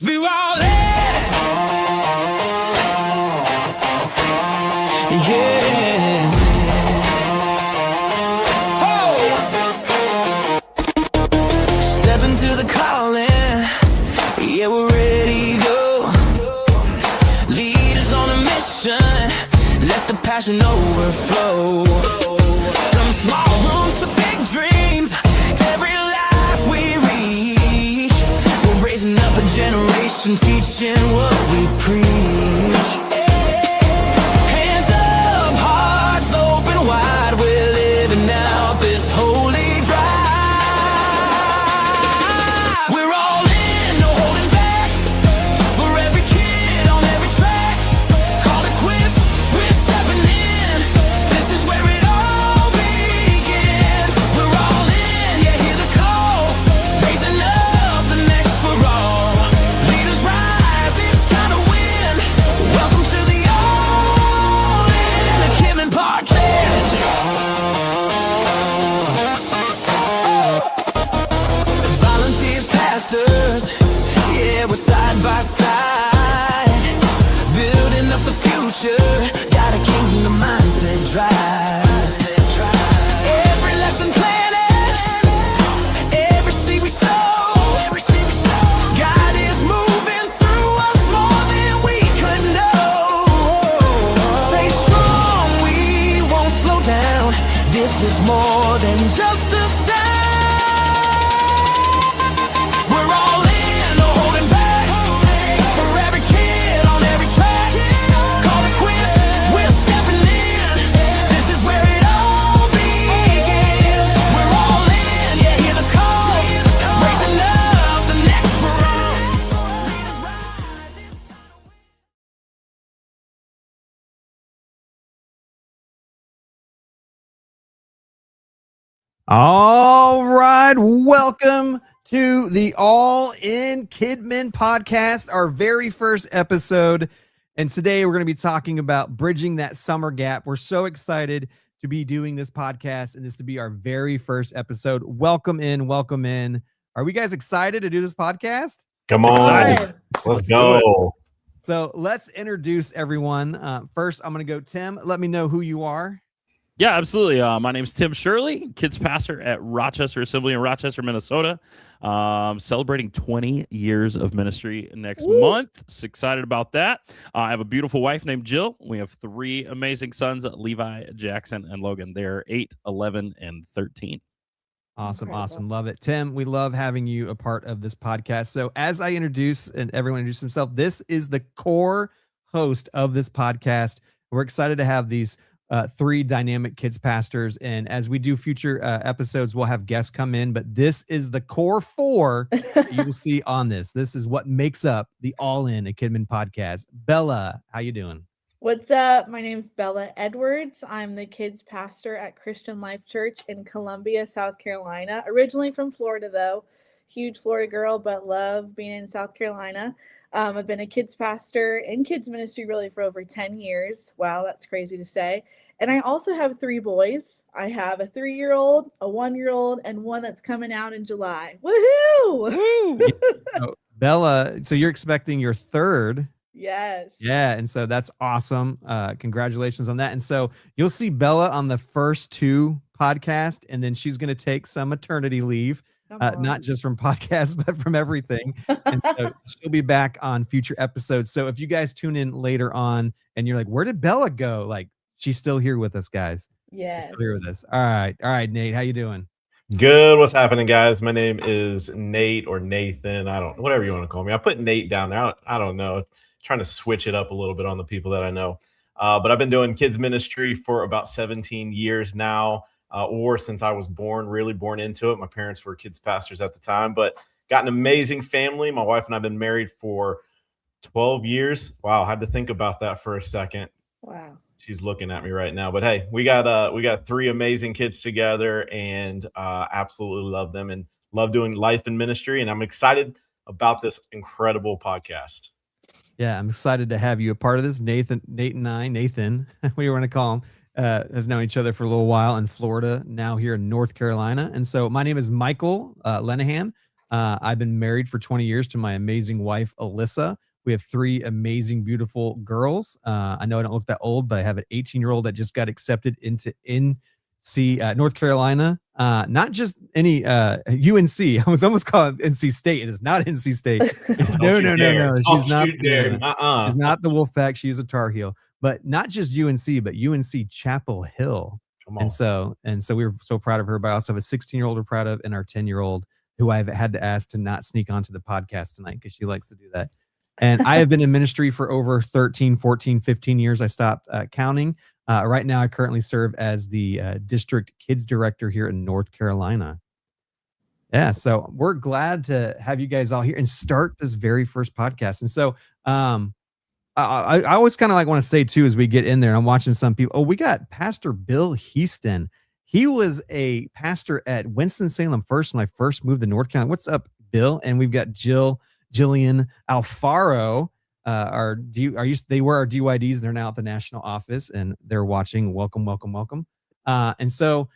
We all in. Yeah. Oh. Step into the calling. Yeah, we're ready to go. Leaders on a mission. Let the passion overflow. From small rooms to big dreams. Every life we reach. We're raising up a generation, teaching what we preach. Hands up, hearts open wide. We're living out this holy drive. We're all in, no holding back. For every kid on every track. Called equipped, we're stepping in. This is where it all begins. We're all in, yeah, hear the call. Raising up the next for all. Leaders rise, it's time to win. Welcome to the All In, the Kidmin Podcast. Volunteers, pastors, yeah, we're side by side. Building up the future, got a kingdom mindset drive. Every lesson planted, every seed we sow. God is moving through us more than we could know. Stay strong, we won't slow down. This is more than just a sound. We're all in, no holding back. For every kid on every track. Call it quit, we're stepping in. This is where it all begins. We're all in, yeah, hear the call. Raising up the next for all. Leaders rise, it's time. All right, welcome to the All In Kidmin Podcast, our very first episode. And today we're going to be talking about bridging that summer gap. We're so excited to be doing this podcast and this to be our very first episode. Welcome in, welcome in. Are we guys excited to do this podcast? Come on, Excited. let's go. So let's introduce everyone. First, I'm going to go Tim. Let me know who you are. Yeah, absolutely. My name's Tim Shirley, kids pastor at Rochester Assembly in Rochester, Minnesota. Celebrating 20 years of ministry next month. So excited about that. I have a beautiful wife named Jill. We have three amazing sons, Levi, Jackson, and Logan. They're 8, 11, and 13. Awesome. Incredible. Awesome. Love it. Tim, we love having you a part of this podcast. So as I introduce and everyone introduce himself, this is the core host of this podcast. We're excited to have these three dynamic kids pastors. And as we do future episodes, we'll have guests come in, but this is the core four you will see on this. This is what makes up the All In, a Kidmin Podcast. Bella, how you doing? What's up? My name's Bella Edwards. I'm the kids pastor at Christian Life Church in Columbia, South Carolina. Originally from Florida, though. Huge Florida girl, but love being in South Carolina. I've been a kids pastor in kids ministry really for over 10 years. Wow, that's crazy to say. And I also have 3 boys. I have a 3-year-old, a 1-year-old, and one that's coming out in July. Woohoo! So, Bella, so you're expecting your third. Yes. Yeah, and so that's awesome. Congratulations on that. And so you'll see Bella on the first 2 podcasts, and then she's going to take some maternity leave, not just from podcasts, but from everything. And so she'll be back on future episodes. So if you guys tune in later on and you're like, where did Bella go? Like, she's still here with us, guys. Yes. Still here with us. All right, Nate, how you doing? Good. What's happening, guys? My name is Nate or Nathan. Whatever you want to call me. I put Nate down there. I don't know. Trying to switch it up a little bit on the people that I know. But I've been doing kids ministry for about 17 years now, or since I was really born into it. My parents were kids pastors at the time, but got an amazing family. My wife and I have been married for 12 years. Wow. I had to think about that for a second. Wow. She's looking at me right now, but hey, we got 3 amazing kids together, and absolutely love them and love doing life and ministry. And I'm excited about this incredible podcast. Yeah, I'm excited to have you a part of this. Nate and I, Nathan, we want to call him, have known each other for a little while in Florida, now here in North Carolina. And so my name is Michael Lenahan. I've been married for 20 years to my amazing wife, Alyssa. We have 3 amazing, beautiful girls. I know I don't look that old, but I have an 18-year-old that just got accepted into North Carolina. Not just any UNC. I was almost called NC State. It is not NC State. No. She's not. She's not the Wolfpack. She's a Tar Heel. But not just UNC, but UNC Chapel Hill. Come on. And so we were so proud of her. But I also have a 16-year-old we're proud of, and our 10-year-old who I've had to ask to not sneak onto the podcast tonight because she likes to do that. And I have been in ministry for over 13, 14, 15 years. I stopped counting. Right now, I currently serve as the district kids director here in North Carolina. Yeah, so we're glad to have you guys all here and start this very first podcast. And so I always kind of like want to say, too, as we get in there, and I'm watching some people. Oh, we got Pastor Bill Heaston. He was a pastor at Winston-Salem first when I first moved to North Carolina. What's up, Bill? And we've got Jillian Alfaro. They were our DYDs, and they're now at the national office, and they're watching. Welcome. And so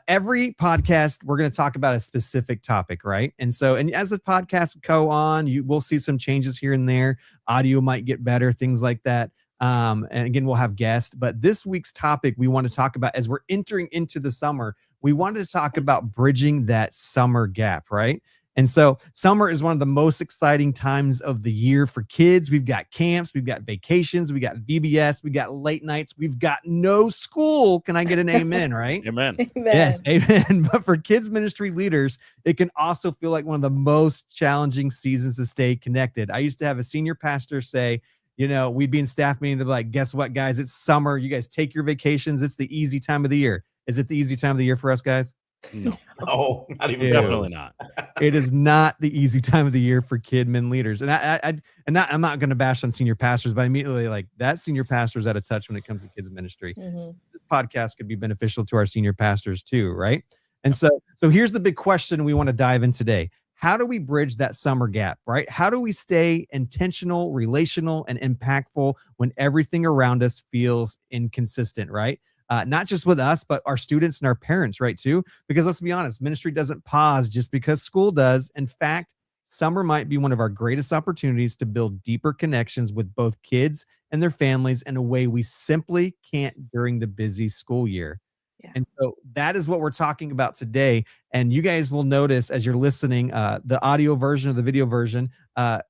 every podcast, we're going to talk about a specific topic, right? And as the podcast go on, we'll see some changes here and there. Audio might get better, things like that. And again, we'll have guests. But this week's topic we want to talk about, as we're entering into the summer, we wanted to talk about bridging that summer gap, right? And so summer is one of the most exciting times of the year for kids. We've got camps, we've got vacations, we got VBS, we got late nights, we've got no school. Can I get an amen, right? Amen. Yes, amen. But for kids ministry leaders, it can also feel like one of the most challenging seasons to stay connected. I used to have a senior pastor say, we'd be in staff meeting. They'd be like, guess what, guys? It's summer. You guys take your vacations. It's the easy time of the year. Is it the easy time of the year for us, guys? No, not even definitely not. It is not the easy time of the year for Kidmin leaders. And I'm not going to bash on senior pastors, but immediately like that senior pastor is out of touch when it comes to kids ministry. Mm-hmm. This podcast could be beneficial to our senior pastors too, right? And so here's the big question we want to dive in today. How do we bridge that summer gap, right? How do we stay intentional, relational, and impactful when everything around us feels inconsistent, right? Not just with us, but our students and our parents, right, too? Because let's be honest, ministry doesn't pause just because school does. In fact, summer might be one of our greatest opportunities to build deeper connections with both kids and their families in a way we simply can't during the busy school year. Yeah. And so that is what we're talking about today. And you guys will notice as you're listening, the audio version or the video version,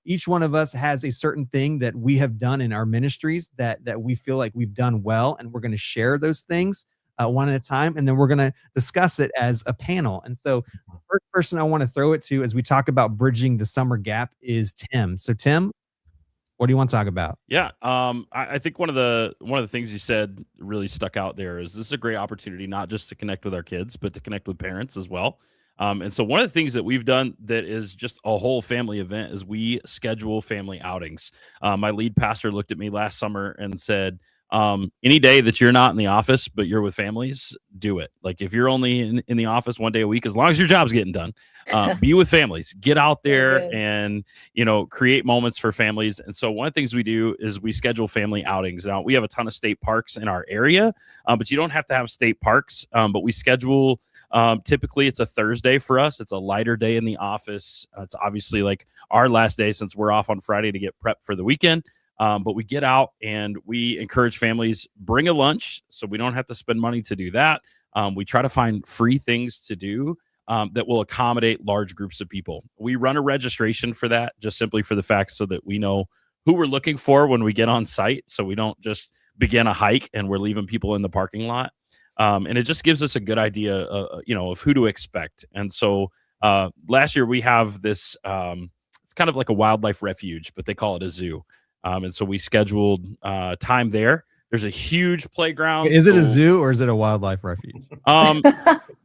each one of us has a certain thing that we have done in our ministries that we feel like we've done well. And we're going to share those things one at a time. And then we're going to discuss it as a panel. And so the first person I want to throw it to as we talk about bridging the summer gap is Tim. So Tim, what do you want to talk about? Yeah, I think one of the things you said really stuck out there is this is a great opportunity not just to connect with our kids, but to connect with parents as well. And so one of the things that we've done that is just a whole family event is we schedule family outings. My lead pastor looked at me last summer and said, any day that you're not in the office, but you're with families, do it. Like if you're only in the office one day a week, as long as your job's getting done, be with families, get out there and, create moments for families. And so one of the things we do is we schedule family outings. Now we have a ton of state parks in our area, but you don't have to have state parks. But we schedule, typically it's a Thursday for us. It's a lighter day in the office. It's obviously like our last day since we're off on Friday to get prepped for the weekend. But we get out and we encourage families, bring a lunch so we don't have to spend money to do that. We try to find free things to do that will accommodate large groups of people. We run a registration for that just simply for the fact so that we know who we're looking for when we get on site. So we don't just begin a hike and we're leaving people in the parking lot. And it just gives us a good idea, of who to expect. And so last year we have this, it's kind of like a wildlife refuge, but they call it a zoo. And so we scheduled time there. There's a huge playground. Is it a zoo or is it a wildlife refuge?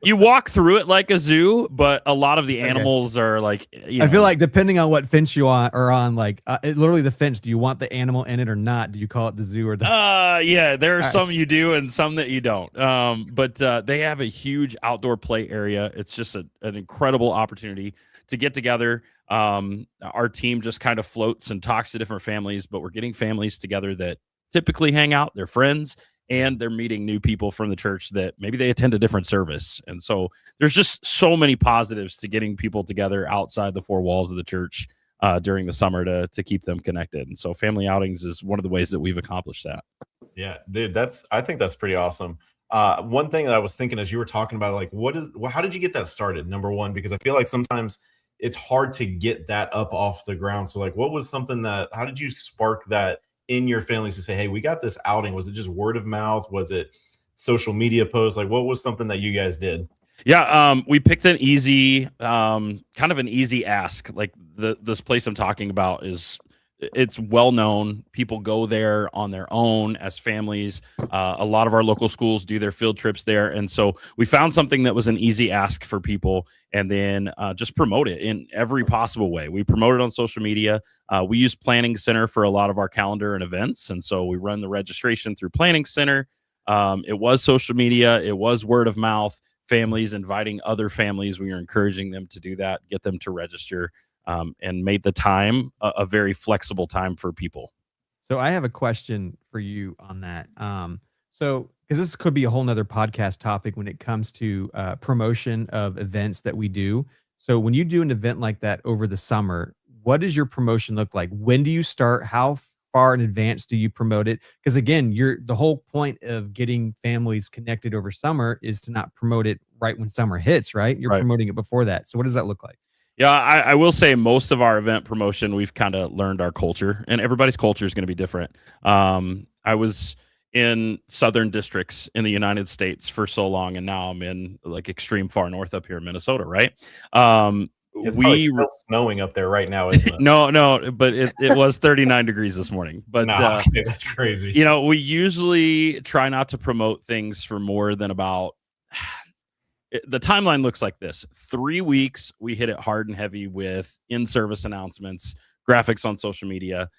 You walk through it like a zoo, but a lot of the animals are like, I feel like depending on what fence you are on, like literally the fence, do you want the animal in it or not? Do you call it the zoo or the? Yeah, there are some you do and some that you don't. But they have a huge outdoor play area. It's just an incredible opportunity to get together. Our team just kind of floats and talks to different families, but we're getting families together that typically hang out, they're friends, and they're meeting new people from the church that maybe they attend a different service. And so there's just so many positives to getting people together outside the four walls of the church during the summer to keep them connected. And so family outings is one of the ways that we've accomplished that. Yeah, dude, I think that's pretty awesome. One thing that I was thinking as you were talking about, like, how did you get that started? Number one, because I feel like sometimes it's hard to get that up off the ground. So like, what was something how did you spark that in your families to say, hey, we got this outing? Was it just word of mouth? Was it social media posts? Like, what was something that you guys did? Yeah, we picked an easy, kind of an easy ask. Like this place I'm talking about it's well known. People go there on their own as families. A lot of our local schools do their field trips there, and so we found something that was an easy ask for people, and then just promote it in every possible way. We promote it on social media. We use Planning Center for a lot of our calendar and events, and so we run the registration through Planning Center. It was social media. It was word of mouth. Families inviting other families. We are encouraging them to do that, get them to register. And made the time a very flexible time for people. So I have a question for you on that. So because this could be a whole nother podcast topic when it comes to promotion of events that we do. So when you do an event like that over the summer, what does your promotion look like? When do you start? How far in advance do you promote it? Because again, the whole point of getting families connected over summer is to not promote it right when summer hits, right? You're promoting it before that. So what does that look like? Yeah, I will say most of our event promotion, we've kind of learned our culture, and everybody's culture is going to be different. I was in southern districts in the United States for so long, and now I'm in like extreme far north up here in Minnesota, right? It's probably still snowing up there right now, isn't it? No, but it was 39 degrees this morning. But okay, that's crazy. We usually try not to promote things for more than about the timeline looks like this. 3 weeks, we hit it hard and heavy with in-service announcements, graphics on social media.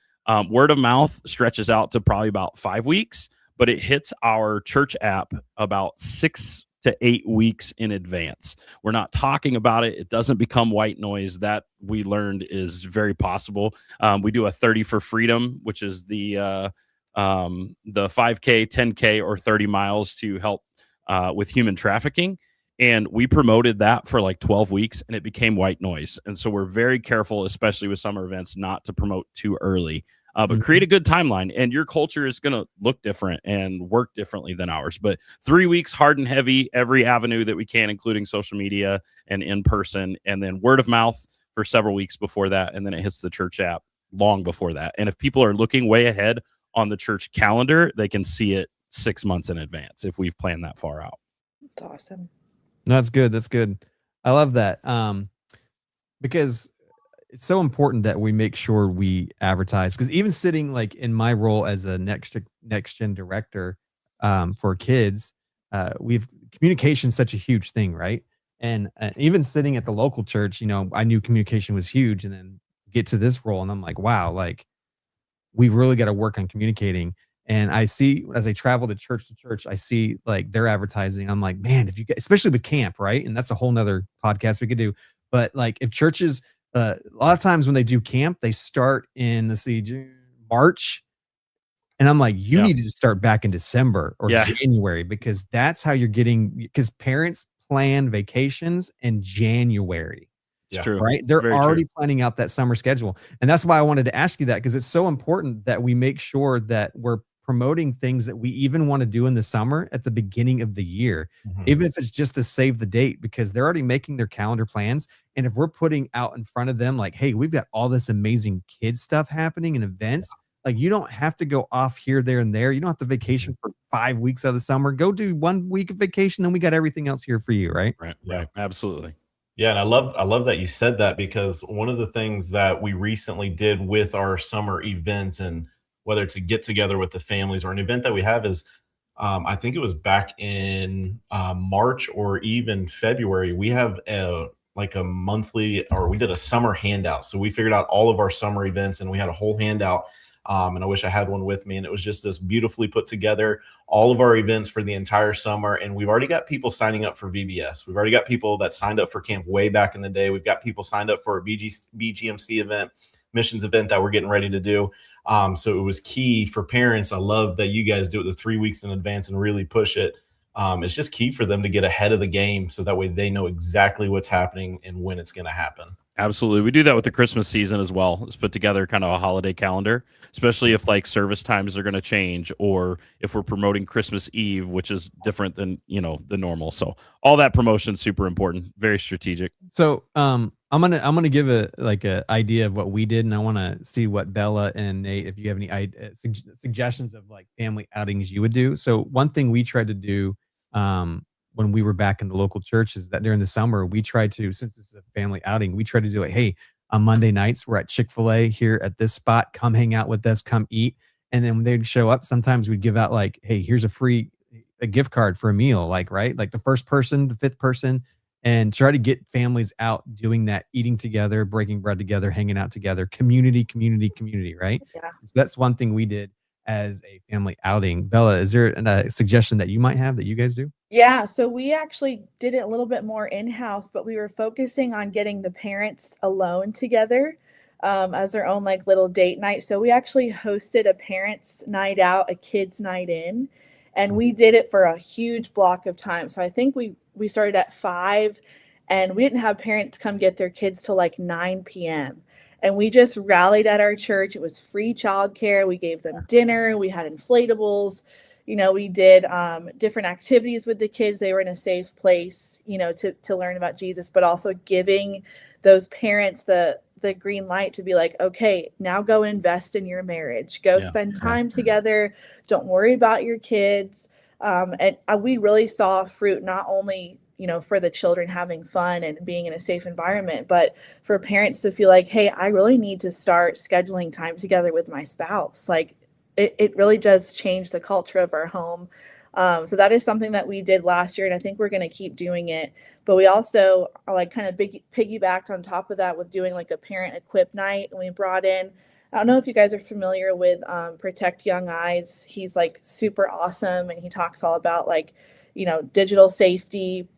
Word of mouth stretches out to probably about 5 weeks, but it hits our church app about 6 to 8 weeks in advance. We're not talking about it. It doesn't become white noise. That we learned is very possible. We do a 30 for freedom, which is the 5K, 10K, or 30 miles to help with human trafficking. And we promoted that for like 12 weeks and it became white noise. And so we're very careful, especially with summer events, not to promote too early, but create a good timeline. And your culture is going to look different and work differently than ours. But 3 weeks, hard and heavy, every avenue that we can, including social media and in person, and then word of mouth for several weeks before that. And then it hits the church app long before that. And if people are looking way ahead on the church calendar, they can see it 6 months in advance if we've planned that far out. That's awesome. No, that's good. That's good. I love that. Because it's so important that we make sure we advertise. Because even sitting like in my role as a next gen director for kids, communication such a huge thing, right? And even sitting at the local church, I knew communication was huge, and then get to this role, and I'm like, wow, like we've really got to work on communicating. And I see as I travel to church, I see like their advertising. I'm like, man, if you get, especially with camp, right? And that's a whole nother podcast we could do. But like if churches, a lot of times when they do camp, they start in March. And I'm like, you need to start back in December or January, because that's how you're because parents plan vacations in January. It's true. Right. They're Very already true. planning out that summer schedule. And that's why I wanted to ask you that, because it's so important that we make sure that we're promoting things that we even want to do in the summer at the beginning of the year, even if it's just to save the date, because they're already making their calendar plans. And if we're putting out in front of them, like, hey, we've got all this amazing kid stuff happening and events, like you don't have to go off here, there, and there. You don't have to vacation for 5 weeks of the summer. Go do 1 week of vacation. Then we got everything else here for you. Right. Right. Absolutely. Yeah, and I love that you said that, because one of the things that we recently did with our summer events, and whether it's a get together with the families or an event that we have, is I think it was back in March or even February, we have a monthly, or we did a summer handout. So we figured out all of our summer events and we had a whole handout. And I wish I had one with me. And it was just this beautifully put together, all of our events for the entire summer. And we've already got people signing up for VBS. We've already got people that signed up for camp way back in the day. We've got people signed up for a BGMC event. missions event that we're getting ready to do. So it was key for parents. I love that you guys do it the 3 weeks in advance and really push it. It's just key for them to get ahead of the game so that way they know exactly what's happening and when it's going to happen. Absolutely. We do that with the Christmas season as well. Let's put together kind of a holiday calendar, especially if like service times are going to change or if we're promoting Christmas Eve, which is different than, the normal. So all that promotion is super important, very strategic. So I'm gonna give a idea of what we did, and I want to see what Bella and Nate, if you have any suggestions of like family outings you would do. So one thing we tried to do when we were back in the local church is that during the summer we tried to, since this is a family outing, we tried to do it. Hey, on Monday nights we're at Chick-fil-A here at this spot. Come hang out with us. Come eat. And then when they'd show up, sometimes we'd give out like, hey, here's a gift card for a meal, like, right? Like the first person, the fifth person, and try to get families out doing that, eating together, breaking bread together, hanging out together, community, right? Yeah. So that's one thing we did as a family outing. Bella, is there a suggestion that you might have that you guys do? Yeah, so we actually did it a little bit more in-house, but we were focusing on getting the parents alone together as their own like little date night. So we actually hosted a parents' night out, a kids' night in, and we did it for a huge block of time. So I think we started at 5, and we didn't have parents come get their kids till like 9 p.m. And we just rallied at our church. It was free childcare. We gave them dinner. We had inflatables. We did different activities with the kids. They were in a safe place, to learn about Jesus, but also giving those parents the green light to be like, okay, now go invest in your marriage. Go spend time together. Don't worry about your kids. And we really saw fruit not only for the children having fun and being in a safe environment, but for parents to feel like, hey, I really need to start scheduling time together with my spouse. Like it really does change the culture of our home. So that is something that we did last year, and I think we're going to keep doing it. But we also like kind of piggybacked on top of that with doing like a parent equip night. And we brought in, I don't know if you guys are familiar with Protect Young Eyes. He's like super awesome, and he talks all about like, digital safety.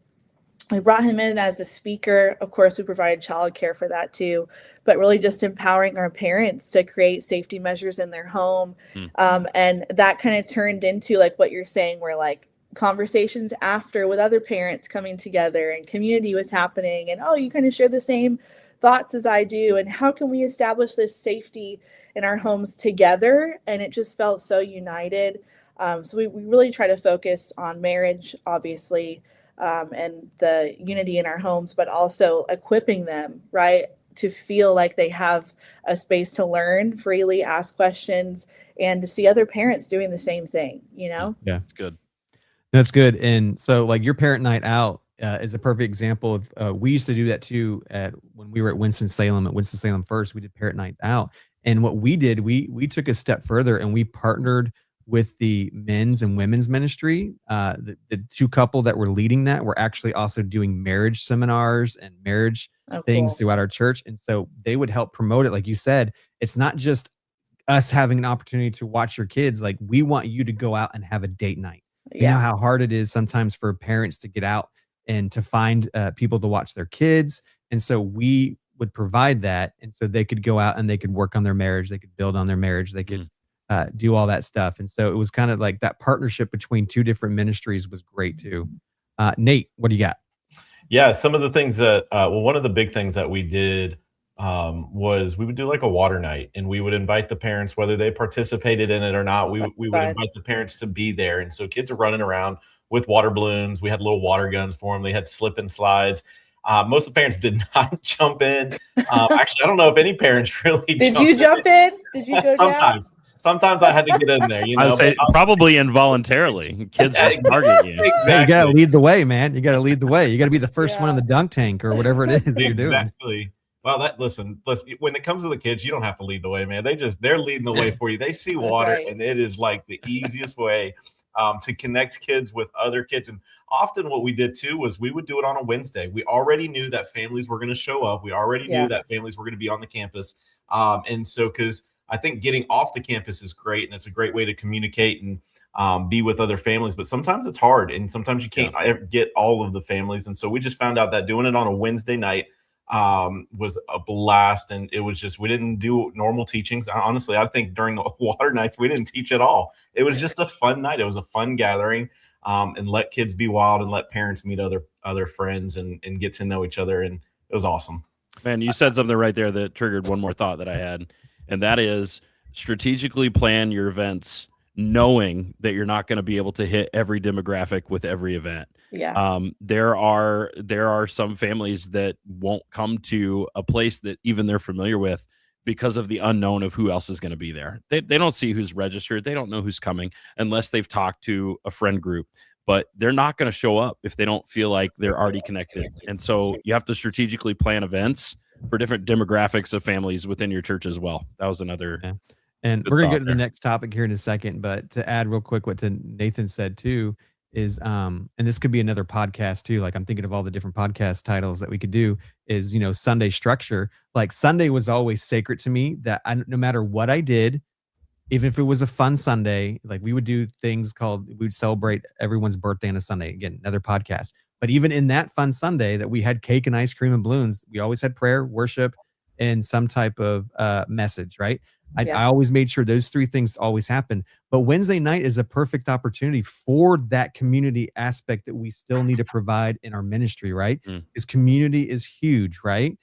We brought him in as a speaker. Of course, we provided childcare for that too, but really just empowering our parents to create safety measures in their home. And that kind of turned into like what you're saying, where like conversations after with other parents coming together and community was happening. And, oh, you kind of share the same thoughts as I do. And how can we establish this safety in our homes together? And it just felt so united. So we really try to focus on marriage, obviously, and the unity in our homes, but also equipping them, right, to feel like they have a space to learn freely, ask questions, and to see other parents doing the same thing, Yeah, That's good. that's good. And so like your parent night out is a perfect example of, we used to do that too when we were at Winston-Salem First, we did parent night out. And what we did, we took a step further and we partnered with the men's and women's ministry. The two couple that were leading that were actually also doing marriage seminars and marriage things throughout our church. And so they would help promote it. Like you said, it's not just us having an opportunity to watch your kids. Like we want you to go out and have a date night. You know how hard it is sometimes for parents to get out and to find people to watch their kids. And so we would provide that. And so they could go out and they could work on their marriage. They could build on their marriage. They could do all that stuff. And so it was kind of like that partnership between two different ministries was great too. Nate, what do you got? Yeah, some of the things that, one of the big things that we did was we would do like a water night, and we would invite the parents, whether they participated in it or not. We would invite the parents to be there. And so kids are running around with water balloons. We had little water guns for them. They had slip and slides. Most of the parents did not jump in. Actually, I don't know if any parents really Did you jump in? Did you go Sometimes. down? Sometimes I had to get in there, I would say probably involuntarily. Kids just target you. Exactly. You got to lead the way, man. You got to lead the way. You got to be the first one in the dunk tank or whatever it is that you're doing. Exactly. Well, listen, when it comes to the kids, you don't have to lead the way, man. They're leading the way for you. They see water, and it is like the easiest way to connect kids with other kids. And often what we did too was we would do it on a Wednesday. We already knew that families were going to show up. We already knew that families were going to be on the campus. And so, because I think getting off the campus is great, and it's a great way to communicate and be with other families. But sometimes it's hard, and sometimes you can't get all of the families. And so we just found out that doing it on a Wednesday night was a blast. And it was just, we didn't do normal teachings. Honestly, I think during the water nights, we didn't teach at all. It was just a fun night. It was a fun gathering, and let kids be wild and let parents meet other friends and get to know each other. And it was awesome. Man, you said something right there that triggered one more thought that I had, and that is strategically plan your events knowing that you're not going to be able to hit every demographic with every event. Yeah. There are some families that won't come to a place that even they're familiar with because of the unknown of who else is going to be there. They don't see who's registered. They don't know who's coming unless they've talked to a friend group. But they're not going to show up if they don't feel like they're already connected. And so you have to strategically plan events for different demographics of families within your church as well. That was another. Yeah. And we're going to get to the next topic here in a second. But to add real quick what Nathan said too is, and this could be another podcast too. Like I'm thinking of all the different podcast titles that we could do is, Sunday structure. Like Sunday was always sacred to me that no matter what I did, even if it was a fun Sunday, like we would do things we'd celebrate everyone's birthday on a Sunday. Again, another podcast. But even in that fun Sunday that we had cake and ice cream and balloons, we always had prayer, worship, and some type of message, right? I always made sure those three things always happen. But Wednesday night is a perfect opportunity for that community aspect that we still need to provide in our ministry, right? Because community is huge, right?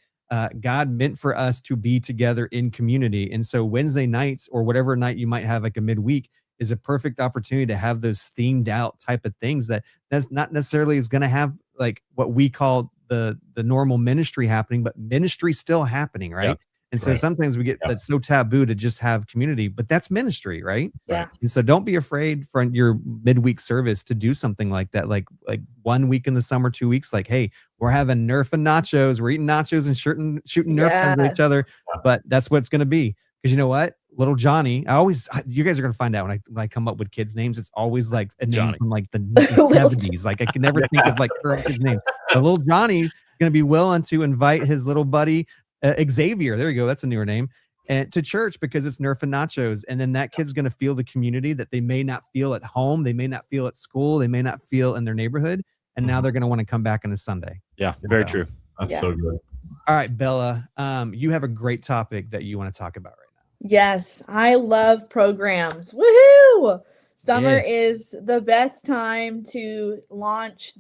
God meant for us to be together in community. And so Wednesday nights or whatever night you might have like a midweek is a perfect opportunity to have those themed out type of things that's not necessarily is going to have like what we call the normal ministry happening, but ministry still happening, right? Yep. And so sometimes we get that's so taboo to just have community, but that's ministry, right? Yeah. And so don't be afraid for your midweek service to do something like that, like 1 week in the summer, 2 weeks, like, hey, we're having Nerf and nachos. We're eating nachos and shooting Nerf guns at each other. But that's what it's going to be. Because you know what? Little Johnny, you guys are going to find out when I come up with kids' names, it's always like a name Johnny. from like the 70s. Like I can never think of like his name. But little Johnny is going to be willing to invite his little buddy, Xavier, there you go, that's a newer name, and to church because it's Nerf and nachos. And then that kid's going to feel the community that they may not feel at home, they may not feel at school, they may not feel in their neighborhood, and now they're going to want to come back on a Sunday. Yeah, very true. That's so good. All right, Bella, you have a great topic that you want to talk about right now. Yes, I love programs. Woohoo! Summer is the best time to launch,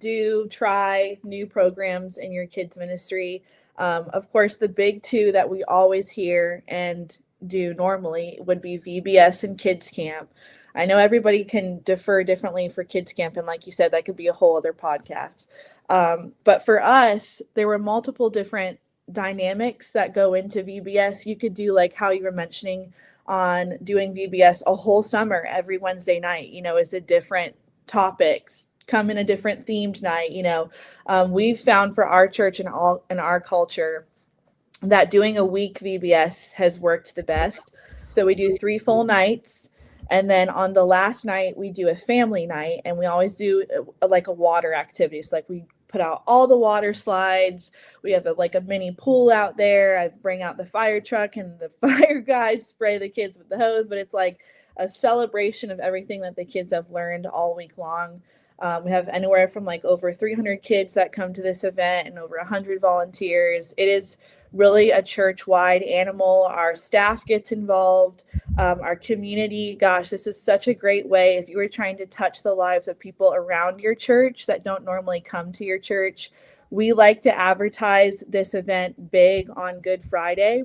try new programs in your kids' ministry. Of course, the big two that we always hear and do normally would be VBS and Kids Camp. I know everybody can defer differently for Kids Camp, and like you said, that could be a whole other podcast. But for us, there were multiple different dynamics that go into VBS. You could do like how you were mentioning on doing VBS a whole summer, every Wednesday night, is a different topics. Come in a different themed night. We've found for our church and all in our culture that doing a week VBS has worked the best. So we do 3 full nights, and then on the last night we do a family night, and we always do like a water activity. So like we put out all the water slides. We have a mini pool out there. I bring out the fire truck and the fire guys spray the kids with the hose, but it's like a celebration of everything that the kids have learned all week long. We have anywhere from like over 300 kids that come to this event and over 100 volunteers. It is really a church-wide animal. Our staff gets involved. Our community, gosh, this is such a great way. If you were trying to touch the lives of people around your church that don't normally come to your church, we like to advertise this event big on Good Friday.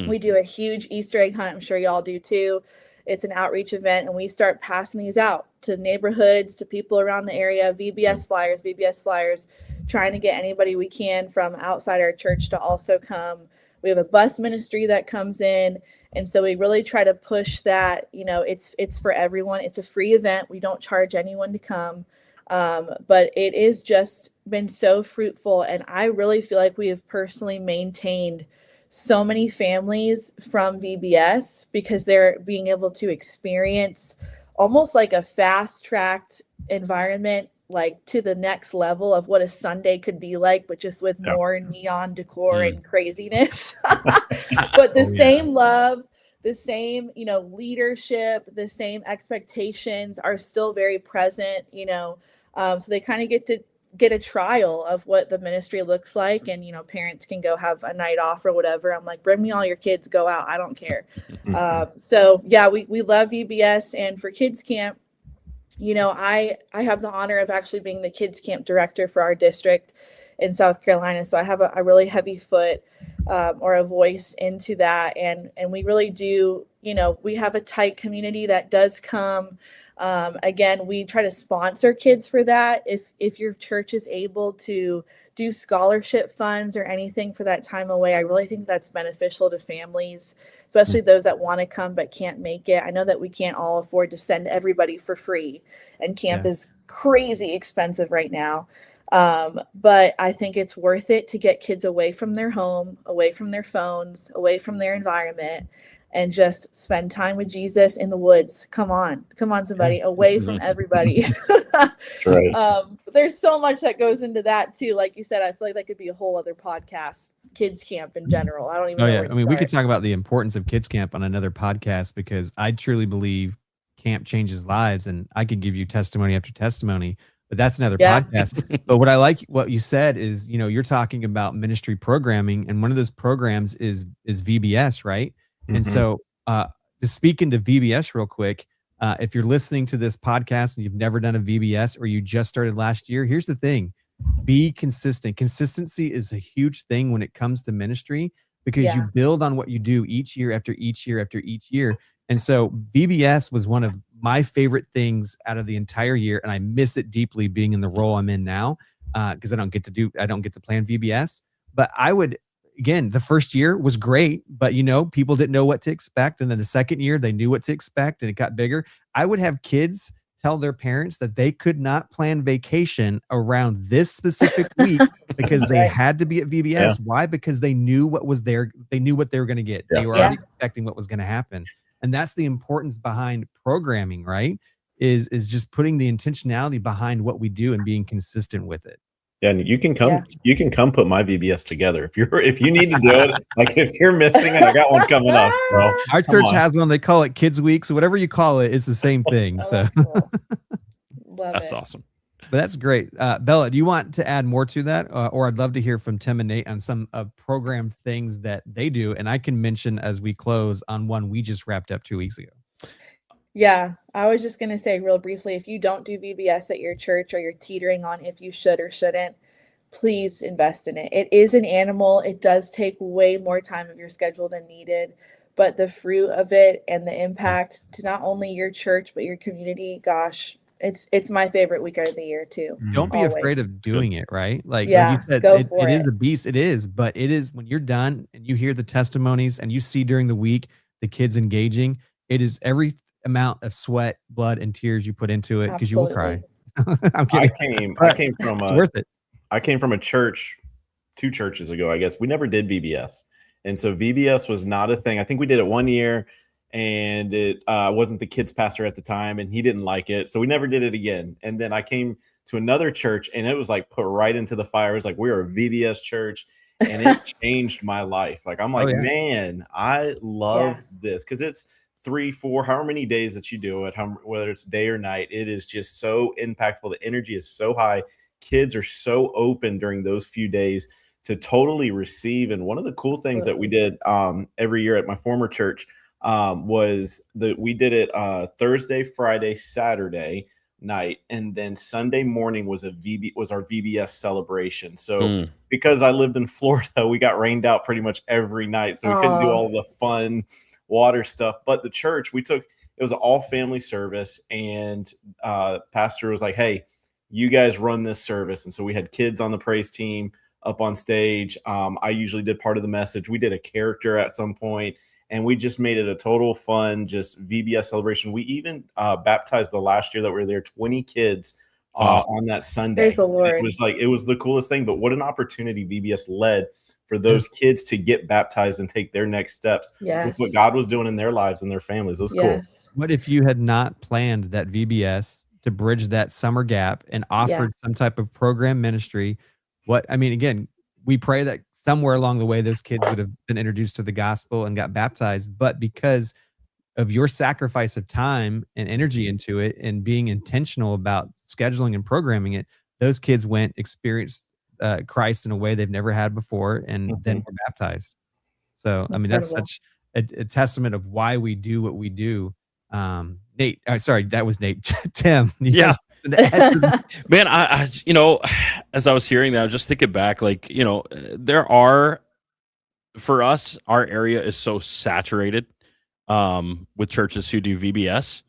We do a huge Easter egg hunt. I'm sure y'all do too. It's an outreach event, and we start passing these out to neighborhoods, to people around the area, VBS flyers, trying to get anybody we can from outside our church to also come. We have a bus ministry that comes in, and so we really try to push that, it's for everyone. It's a free event. We don't charge anyone to come, but it is just been so fruitful, and I really feel like we have personally maintained so many families from VBS because they're being able to experience almost like a fast-tracked environment, like to the next level of what a Sunday could be like, but just with more neon decor and craziness. But the same love, the same, leadership, the same expectations are still very present, so they kind of get to get a trial of what the ministry looks like, and parents can go have a night off or whatever, I'm like, bring me all your kids, go out, I don't care. So yeah, we love VBS. And for kids camp, I have the honor of actually being the kids camp director for our district in South Carolina. So I have a really heavy foot or a voice into that. And we really do, we have a tight community that does come. Again, we try to sponsor kids for that. If your church is able to do scholarship funds or anything for that time away, I really think that's beneficial to families, especially those that want to come but can't make it. I know that we can't all afford to send everybody for free, and camp is crazy expensive right now. But I think it's worth it to get kids away from their home, away from their phones, away from their environment, and just spend time with Jesus in the woods. Come on, somebody, away from everybody. Right. There's so much that goes into that too. Like you said, I feel like that could be a whole other podcast, kids camp in general. I don't even know where to we could start. talk about the importance of kids camp on another podcast, because I truly believe camp changes lives, and I could give you testimony after testimony, but that's another podcast. But what I like what you said is, you're talking about ministry programming, and one of those programs is VBS, right? And so to speak into VBS real quick, if you're listening to this podcast and you've never done a VBS, or you just started last year, here's the thing: be consistent. Consistency is a huge thing when it comes to ministry, because you build on what you do each year after each year after each year. And so VBS was one of my favorite things out of the entire year, and I miss it deeply being in the role I'm in now, because I don't get to plan VBS. But again, the first year was great, but people didn't know what to expect. And then the second year, they knew what to expect, and it got bigger. I would have kids tell their parents that they could not plan vacation around this specific week because they had to be at VBS. Yeah. Why? Because they knew what was there. They knew what they were going to get. They were already expecting what was going to happen. And that's the importance behind programming, right? Is just putting the intentionality behind what we do and being consistent with it. Yeah, and you can come put my VBS together if you need to do it. Like if you're missing it, I got one coming up. So our church has one. They call it Kids Week. So whatever you call it, it's the same thing. So That's cool. Love That's it. awesome. But that's great. Bella, do you want to add more to that? Or I'd love to hear from Tim and Nate on some program things that they do. And I can mention as we close on one we just wrapped up 2 weeks ago. Yeah, I was just going to say real briefly, if you don't do VBS at your church, or you're teetering on if you should or shouldn't, please invest in it. It is an animal. It does take way more time of your schedule than needed, but the fruit of it and the impact to not only your church, but your community, gosh, it's my favorite weekend of the year too. Don't be Always. afraid of doing it, right? Like you said, go it for is a beast. It is, but it is when you're done and you hear the testimonies and you see during the week the kids engaging, it is every amount of sweat, blood, and tears you put into it, because you will cry. I'm kidding. I came from it's worth it. I came from a church 2 churches ago, I guess. We never did VBS. And so VBS was not a thing. I think we did it 1 year, and it wasn't the kids pastor at the time, and he didn't like it. So we never did it again. And then I came to another church, and it was like put right into the fire. It was like, we're a VBS church, and it changed my life. Like, I'm like, man, I love this, because it's 3, 4, however many days that you do it, whether it's day or night, it is just so impactful. The energy is so high. Kids are so open during those few days to totally receive. And one of the cool things that we did every year at my former church was that we did it Thursday, Friday, Saturday night, and then Sunday morning was our VBS celebration. So because I lived in Florida, we got rained out pretty much every night, so we couldn't do all the fun water stuff. But the church, it was an all family service, and pastor was like, hey, you guys run this service. And so we had kids on the praise team up on stage. I usually did part of the message. We did a character at some point, and we just made it a total fun, just VBS celebration. We even baptized the last year that we were there, 20 kids on that Sunday. Praise the Lord. It was the coolest thing. But what an opportunity VBS led for those kids to get baptized and take their next steps with what God was doing in their lives and their families. It was cool. What if you had not planned that VBS to bridge that summer gap and offered some type of program ministry? Again, we pray that somewhere along the way, those kids would have been introduced to the gospel and got baptized. But because of your sacrifice of time and energy into it and being intentional about scheduling and programming it, those kids went experienced Christ in a way they've never had before, and then were baptized. So, I mean, that's Incredible. such a testament of why we do what we do. Nate, sorry, that was Nate. Tim, you Yeah. have something to add to this? Man, I you know, as I was hearing that, I was just thinking back, like, you know, there are, for us, our area is so saturated with churches who do VBS.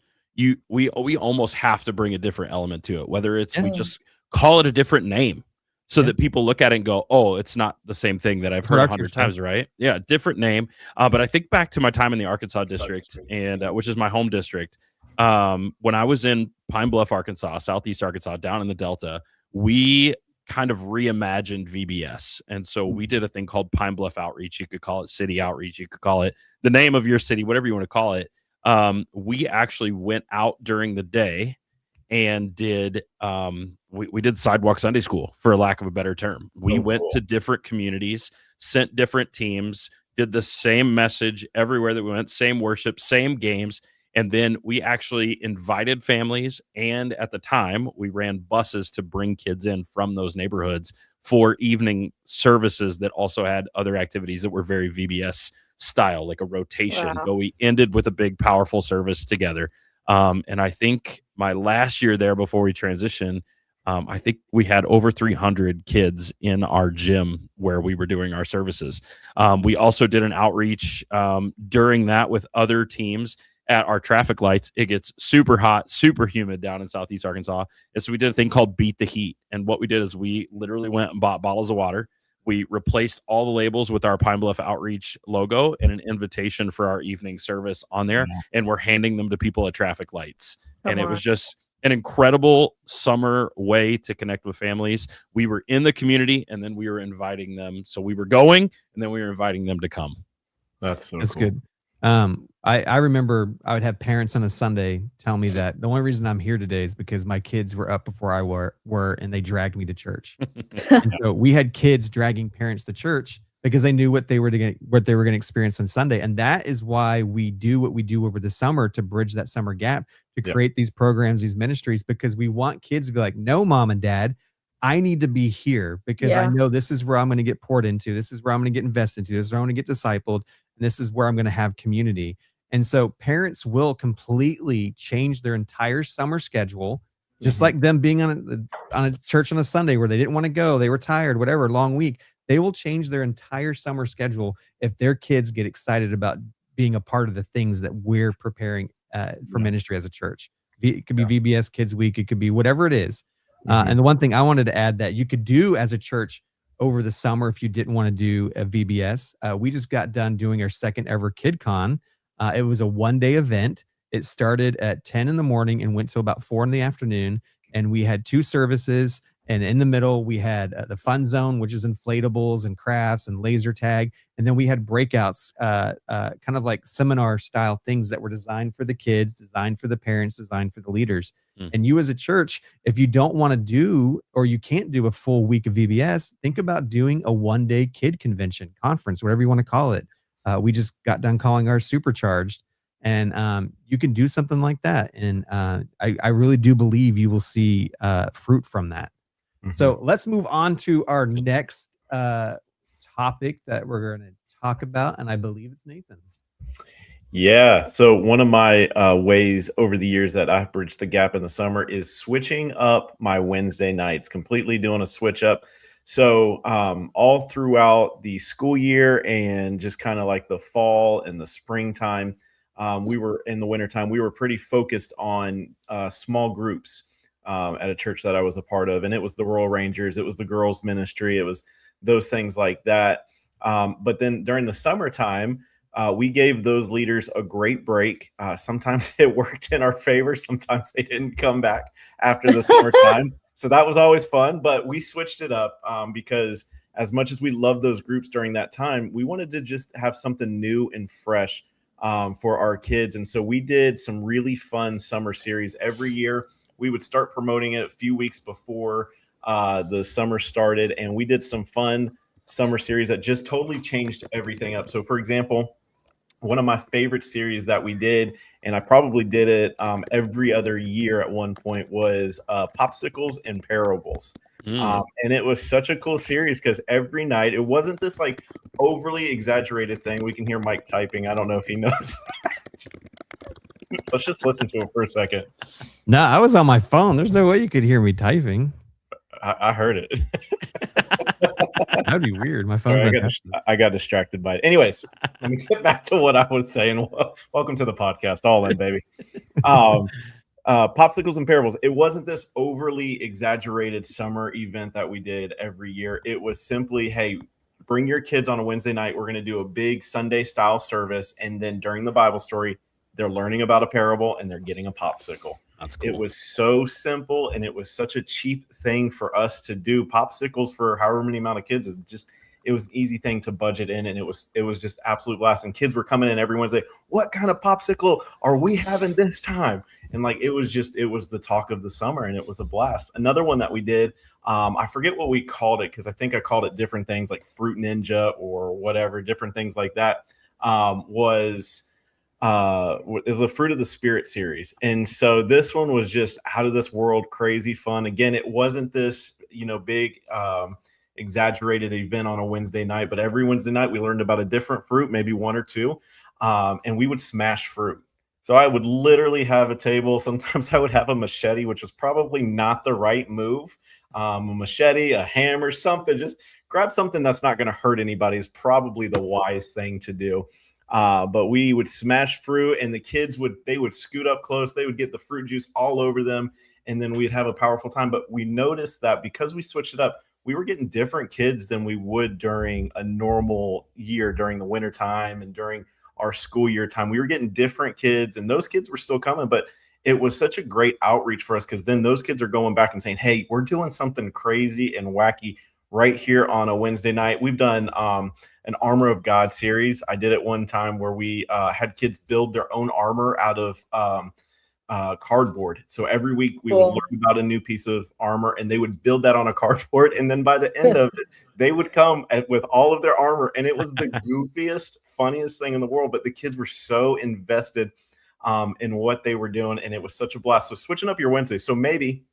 We almost have to bring a different element to it, whether it's we Yeah. just call it a different name so Yeah. that people look at it and go, oh, it's not the same thing that I've That's what heard our 100 church does. times, right? Yeah, different name. But I think back to my time in the Arkansas district, and which is my home district. When I was in Pine Bluff, Arkansas, Southeast Arkansas, down in the Delta, we kind of reimagined VBS. And so we did a thing called Pine Bluff Outreach. You could call it City Outreach. You could call it the name of your city, whatever you want to call it. We actually went out during the day and did we did sidewalk Sunday school, for a lack of a better term. We went to different communities, sent different teams, did the same message everywhere that we went, same worship, same games. And then we actually invited families. And at the time, we ran buses to bring kids in from those neighborhoods for evening services that also had other activities that were very VBS style, like a rotation. Wow. But we ended with a big, powerful service together. And I think my last year there before we transitioned, I think we had over 300 kids in our gym where we were doing our services. We also did an outreach during that with other teams at our traffic lights. It gets super hot, super humid down in Southeast Arkansas. And so we did a thing called Beat the Heat. And what we did is we literally went and bought bottles of water. We replaced all the labels with our Pine Bluff Outreach logo and an invitation for our evening service on there. And we're handing them to people at traffic lights. And it was just an incredible summer way to connect with families. We were in the community, and then we were inviting them. So we were going, and then we were inviting them to come. That's so That's cool. good. I remember I would have parents on a Sunday tell me that the only reason I'm here today is because my kids were up before I were and they dragged me to church. And so we had kids dragging parents to church because they knew what they were going to experience on Sunday. And that is why we do what we do over the summer, to bridge that summer gap, to create these programs, these ministries, because we want kids to be like, no, mom and dad, I need to be here because I know this is where I'm going to get poured into. This is where I'm going to get invested into. This is where I'm going to get discipled. And this is where I'm going to have community. And so parents will completely change their entire summer schedule, just like them being on a church on a Sunday where they didn't want to go. They were tired, whatever, long week. They will change their entire summer schedule if their kids get excited about being a part of the things that we're preparing for ministry as a church. It could be VBS Kids Week. It could be whatever it is. And the one thing I wanted to add that you could do as a church over the summer, if you didn't want to do a VBS, we just got done doing our second ever KidCon. It was a one-day event. It started at 10 in the morning and went till about 4 in the afternoon. And we had 2 services. And in the middle, we had the fun zone, which is inflatables and crafts and laser tag. And then we had breakouts, kind of like seminar style things that were designed for the kids, designed for the parents, designed for the leaders. And you as a church, if you don't want to do, or you can't do a full week of VBS, think about doing a one-day kid convention, conference, whatever you want to call it. We just got done calling ours Supercharged. And you can do something like that. And I really do believe you will see fruit from that. So let's move on to our next topic that we're going to talk about. And I believe it's Nathan. Yeah. So one of my ways over the years that I've bridged the gap in the summer is switching up my Wednesday nights, completely doing a switch up. So all throughout the school year and just kind of like the fall and the springtime, we were in the wintertime, we were pretty focused on small groups at a church that I was a part of. And it was the Royal Rangers, it was the girls ministry, it was those things like that. But then during the summertime, we gave those leaders a great break. Sometimes it worked in our favor. Sometimes they didn't come back after the summertime. So that was always fun, but we switched it up because as much as we loved those groups during that time, we wanted to just have something new and fresh for our kids. And so we did some really fun summer series every year. We would start promoting it a few weeks before the summer started. And we did some fun summer series that just totally changed everything up. So for example, one of my favorite series that we did, and I probably did it every other year at one point, was Popsicles and Parables. And it was such a cool series because every night, it wasn't this like overly exaggerated thing. We can hear Mike typing. I don't know if he knows. Let's just listen to him for a second. No, I was on my phone. There's no way you could hear me typing. I heard it. That'd be weird. My phone's I got distracted by it. Anyways, let me get back to what I was saying. Welcome to the podcast. All in, baby. Popsicles and Parables. It wasn't this overly exaggerated summer event that we did every year. It was simply, hey, bring your kids on a Wednesday night. We're going to do a big Sunday style service. And then during the Bible story, they're learning about a parable and they're getting a popsicle. That's cool. It was so simple, and it was such a cheap thing for us to do. Popsicles for however many amount of kids is just, it was an easy thing to budget in, and it was just absolute blast. And kids were coming in every Wednesday. What kind of popsicle are we having this time? And like, it was the talk of the summer, and it was a blast. Another one that we did, I forget what we called it, because I think I called it different things like Fruit Ninja or whatever, different things like that. It was a Fruit of the Spirit series. And so this one was just out of this world crazy fun. Again, it wasn't this, big, exaggerated event on a Wednesday night, but every Wednesday night we learned about a different fruit, maybe one or two. And we would smash fruit. So I would literally have a table. Sometimes I would have a machete, which was probably not the right move. A machete, a hammer, something, just grab something that's not going to hurt anybody is probably the wise thing to do. But we would smash fruit, and the kids would scoot up close. They would get the fruit juice all over them, and then we'd have a powerful time. But we noticed that because we switched it up, we were getting different kids than we would during a normal year, during the winter time and during our school year time. We were getting different kids, and those kids were still coming, but it was such a great outreach for us, because then those kids are going back and saying, hey, we're doing something crazy and wacky right here on a Wednesday night. We've done an Armor of God series. I did it one time where we had kids build their own armor out of cardboard. So every week we would learn about a new piece of armor, and they would build that on a cardboard. And then by the end of it, they would come with all of their armor. And it was the goofiest, funniest thing in the world. But the kids were so invested in what they were doing, and it was such a blast. So switching up your Wednesdays. So maybe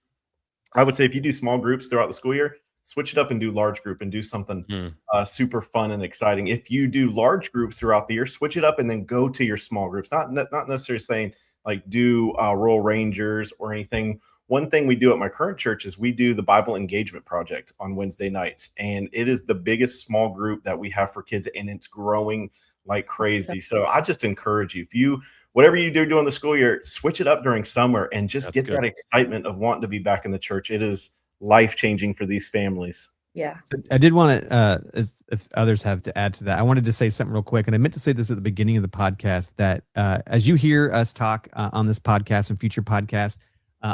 I would say if you do small groups throughout the school year, switch it up and do large group and do something super fun and exciting. If you do large groups throughout the year, switch it up and then go to your small groups. Not necessarily saying like do Royal Rangers or anything. One thing we do at my current church is we do the Bible Engagement Project on Wednesday nights. And it is the biggest small group that we have for kids, and it's growing like crazy. So I just encourage you, whatever you do during the school year, switch it up during summer and just get that excitement of wanting to be back in the church. It is life-changing for these families. Yeah. I did want to, if others have to add to that, I wanted to say something real quick. And I meant to say this at the beginning of the podcast, that as you hear us talk on this podcast and future podcasts,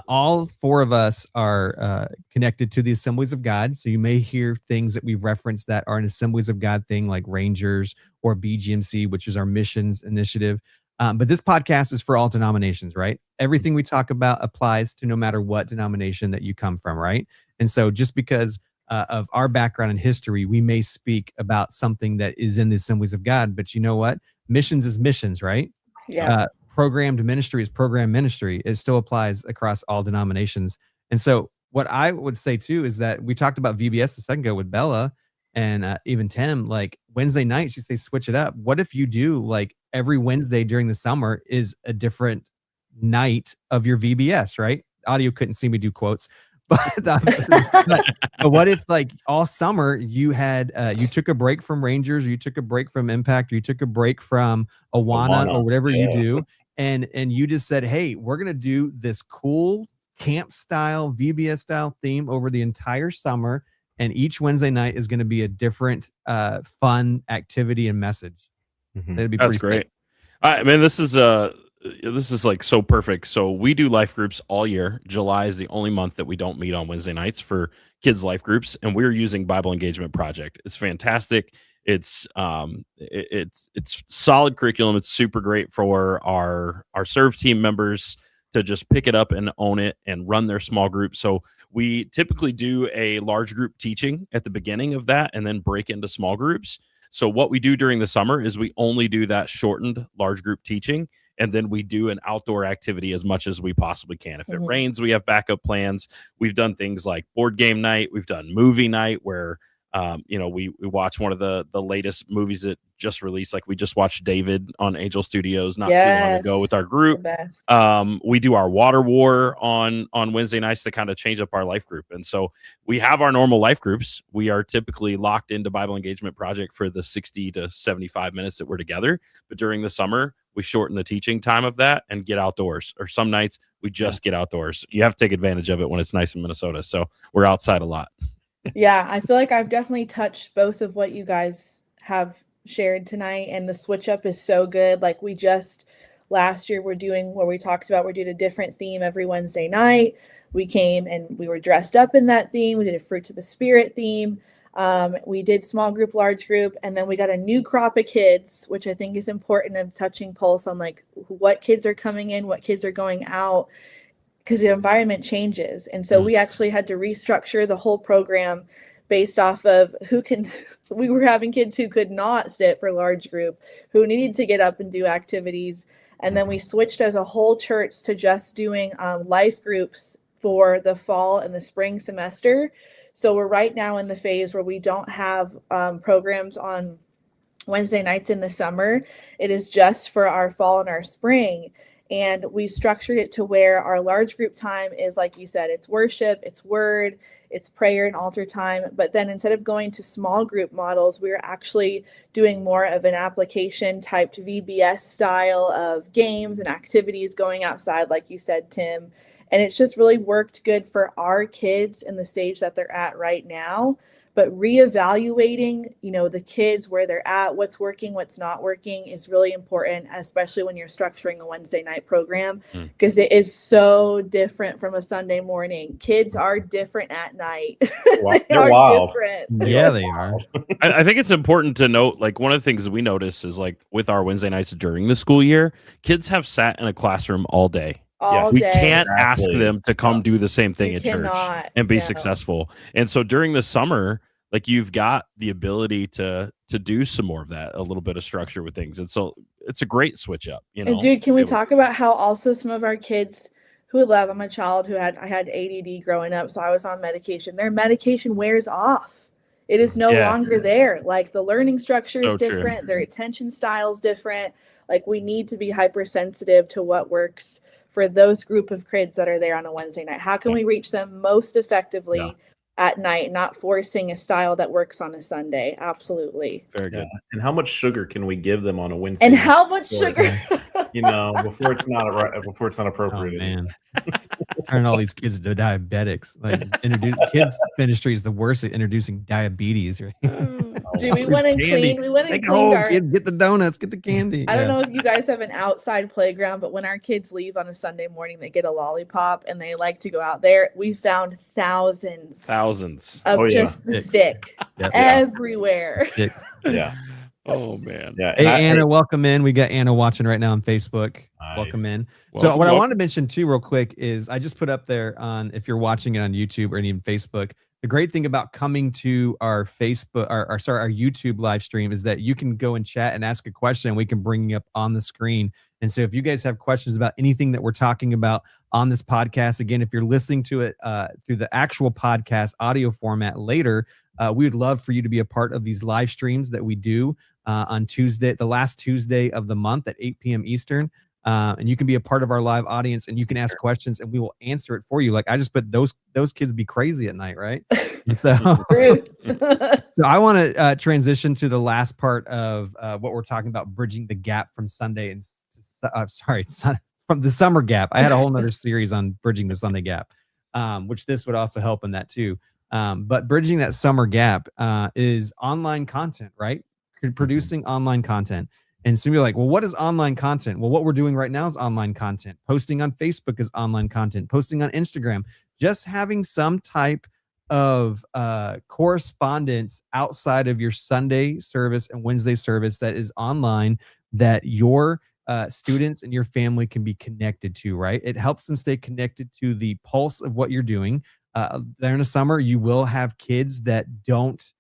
all four of us are connected to the Assemblies of God. So you may hear things that we've referenced that are an Assemblies of God thing, like Rangers or BGMC, which is our missions initiative. But this podcast is for all denominations, right? Everything we talk about applies to no matter what denomination that you come from, right? And so just because of our background and history, we may speak about something that is in the Assemblies of God, but you know what? Missions is missions, right? Yeah. Programmed ministry is program ministry. It still applies across all denominations. And so what I would say too is that we talked about VBS a second ago with Bella and even Tim, like Wednesday nights, you say switch it up. What if you do like every Wednesday during the summer is a different night of your VBS, right? Audio couldn't see me do quotes. But what if like all summer you had you took a break from Rangers, or you took a break from Impact, or you took a break from Awana or whatever you do, and you just said, hey, we're gonna do this cool camp style VBS style theme over the entire summer, and each Wednesday night is going to be a different fun activity and message. That'd be That's great. I mean, this is like so perfect. So we do life groups all year. July is the only month that we don't meet on Wednesday nights for kids life groups, and we're using Bible Engagement Project. It's fantastic. It's solid curriculum. It's super great for our serve team members to just pick it up and own it and run their small group. So we typically do a large group teaching at the beginning of that and then break into small groups. So what we do during the summer is we only do that shortened large group teaching. And then we do an outdoor activity as much as we possibly can. If it rains, we have backup plans. We've done things like board game night. We've done movie night where, we watch one of the latest movies that just released. Like we just watched David on Angel Studios not too long ago with our group. We do our water war on Wednesday nights to kind of change up our life group. And so we have our normal life groups. We are typically locked into Bible Engagement Project for the 60 to 75 minutes that we're together. But during the summer, we shorten the teaching time of that and get outdoors. Or some nights we just get outdoors. You have to take advantage of it when it's nice in Minnesota. So we're outside a lot. Yeah, I feel like I've definitely touched both of what you guys have shared tonight, and the switch up is so good. Like we just last year we're doing what we talked about. We're doing a different theme every Wednesday night. We came and we were dressed up in that theme. We did a Fruit to the Spirit theme. We did small group, large group, and then we got a new crop of kids, which I think is important of touching pulse on like what kids are coming in, what kids are going out, because the environment changes. And so we actually had to restructure the whole program based off of we were having kids who could not sit for large group, who needed to get up and do activities. And then we switched as a whole church to just doing life groups for the fall and the spring semester. So we're right now in the phase where we don't have programs on Wednesday nights in the summer. It is just for our fall and our spring. And we structured it to where our large group time is, like you said, it's worship, it's word, it's prayer and altar time. But then instead of going to small group models, we're actually doing more of an application typed VBS style of games and activities going outside, like you said, Tim. And it's just really worked good for our kids in the stage that they're at right now. But reevaluating, the kids, where they're at, what's working, what's not working is really important, especially when you're structuring a Wednesday night program, because it is so different from a Sunday morning. Kids are different at night. They're wild. Different. Yeah, they are. I think it's important to note, like one of the things we notice is like with our Wednesday nights during the school year, kids have sat in a classroom all day. We can't ask them to come do the same thing at church and be successful. And so during the summer, like you've got the ability to do some more of that, a little bit of structure with things. And so it's a great switch up, And dude, can we talk about how also some of our kids who would love, I'm a child I had ADD growing up, so I was on medication. Their medication wears off. It is no longer there. Like the learning structure is different. True. Their attention style is different. Like we need to be hypersensitive to what works for those group of kids that are there on a Wednesday night. How can we reach them most effectively at night, not forcing a style that works on a Sunday? Absolutely. Very good. And how much sugar can we give them on a Wednesday? And how much sugar? Before it's not appropriate. Oh, man. Turn all these kids into diabetics. Like kids ministry is the worst at introducing diabetes. Right? Do we want to clean? We want to clean our kids. Get the donuts. Get the candy. I don't know if you guys have an outside playground, but when our kids leave on a Sunday morning, they get a lollipop and they like to go out there. We found thousands of just the stick everywhere. Yeah. Oh man. Yeah. Hey, Anna, welcome in. We got Anna watching right now on Facebook. Nice. Welcome in. So what I wanted to mention too, real quick, is I just put up there on, if you're watching it on YouTube or even Facebook, the great thing about coming to our Facebook, our YouTube live stream is that you can go and chat and ask a question and we can bring you up on the screen. And so if you guys have questions about anything that we're talking about on this podcast, again, if you're listening to it through the actual podcast audio format later, we would love for you to be a part of these live streams that we do on Tuesday, the last Tuesday of the month at 8 p.m. Eastern. And you can be a part of our live audience and you can ask questions and we will answer it for you. Like I just put those kids be crazy at night, right? And so, so I want to transition to the last part of what we're talking about, bridging the gap from Sunday and from the summer gap. I had a whole nother series on bridging the Sunday gap, which this would also help in that too. But bridging that summer gap is online content, right? Producing online content. And so you're like, well, what is online content? Well, what we're doing right now is online content. Posting on Facebook is online content. Posting on Instagram. Just having some type of correspondence outside of your Sunday service and Wednesday service that is online that your students and your family can be connected to, right? It helps them stay connected to the pulse of what you're doing. During the summer, you will have kids that don't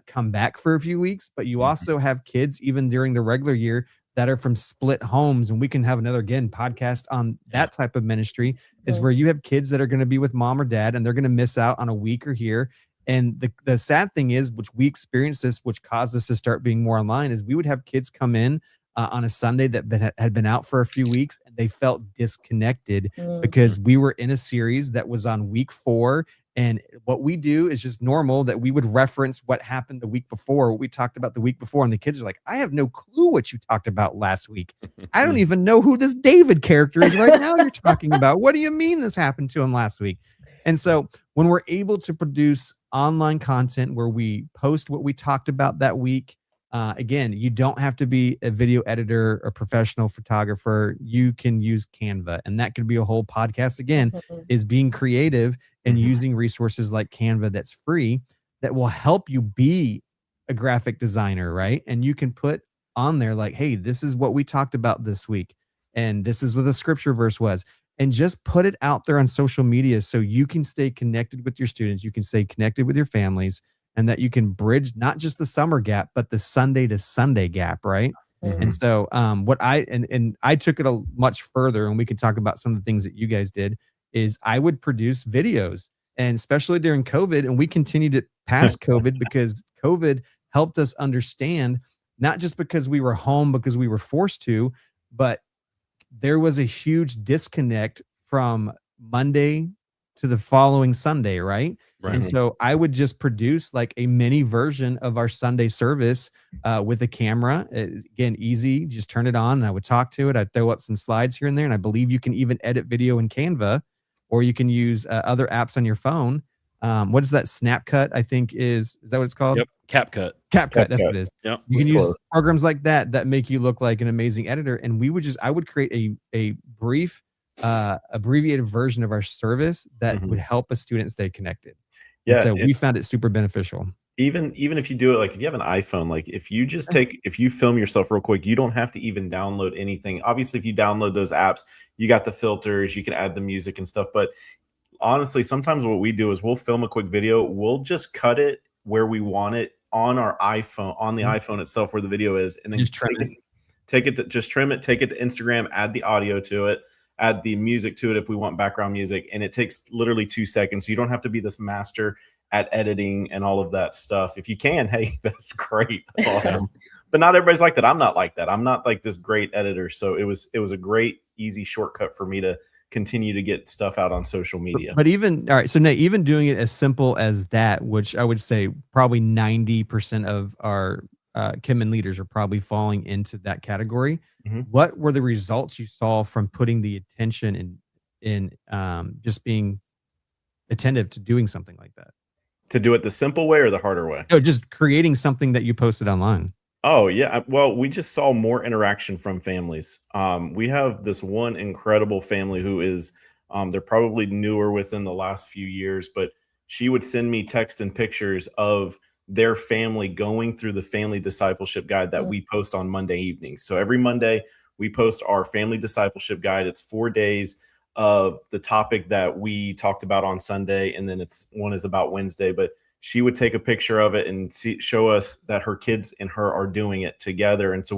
come back for a few weeks, but you also have kids even during the regular year that are from split homes. And we can have another, again, podcast on that type of ministry, is where you have kids that are going to be with mom or dad and they're going to miss out on a week or here. And the sad thing is, which we experienced this, which caused us to start being more online, is we would have kids come in on a Sunday that had been out for a few weeks, and they felt disconnected because we were in a series that was on week 4. And what we do is just normal, that we would reference what happened the week before, what we talked about the week before. And the kids are like, I have no clue what you talked about last week. I don't even know who this David character is right now you're talking about. What do you mean this happened to him last week? And so when we're able to produce online content where we post what we talked about that week, again, you don't have to be a video editor or professional photographer. You can use Canva, and that could be a whole podcast. Again, is being creative and using resources like Canva that's free, that will help you be a graphic designer, right? And you can put on there like, hey, this is what we talked about this week, and this is what the scripture verse was, and just put it out there on social media so you can stay connected with your students, you can stay connected with your families, and that you can bridge not just the summer gap, but the Sunday to Sunday gap, right? And so what I took it a much further, and we could talk about some of the things that you guys did, is I would produce videos, and especially during COVID, and we continued it past COVID, because COVID helped us understand, not just because we were home, because we were forced to, but there was a huge disconnect from Monday to the following Sunday, right? And so I would just produce like a mini version of our Sunday service with a camera. Again, easy, just turn it on and I would talk to it. I'd throw up some slides here and there. And I believe you can even edit video in Canva, or you can use other apps on your phone. What is that? Snapcut, I think is that what it's called? Yep. CapCut. CapCut, that's what it is. Yep. You can use programs like that make you look like an amazing editor. And I would create a brief abbreviated version of our service that would help a student stay connected. Yeah. And so we found it super beneficial. Even if you do it, like if you have an iPhone, like if you just if you film yourself real quick, you don't have to even download anything. Obviously, if you download those apps, you got the filters, you can add the music and stuff. But honestly, sometimes what we do is we'll film a quick video. We'll just cut it where we want it on our iPhone, on the iPhone itself where the video is, and then just trim it. Take it to Instagram, add the audio to it, add the music to it if we want background music, and it takes literally 2 seconds. So you don't have to be this master at editing and all of that stuff. If you can, hey, that's great. That's awesome. But not everybody's like that. I'm not like that. I'm not like this great editor. So it was a great, easy shortcut for me to continue to get stuff out on social media. But even, all right, so Nate, even doing it as simple as that, which I would say probably 90% of our Kidmin leaders are probably falling into that category. What were the results you saw from putting the attention in just being attentive to doing something like that? To do it the simple way or the harder way? No, just creating something that you posted online. Oh, yeah. Well, we just saw more interaction from families. We have this one incredible family who is, they're probably newer within the last few years, but she would send me text and pictures of their family going through the family discipleship guide that we post on Monday evenings. So every Monday we post our family discipleship guide. It's 4 days of the topic that we talked about on Sunday, and then one is about Wednesday. But she would take a picture of it and show us that her kids and her are doing it together. And so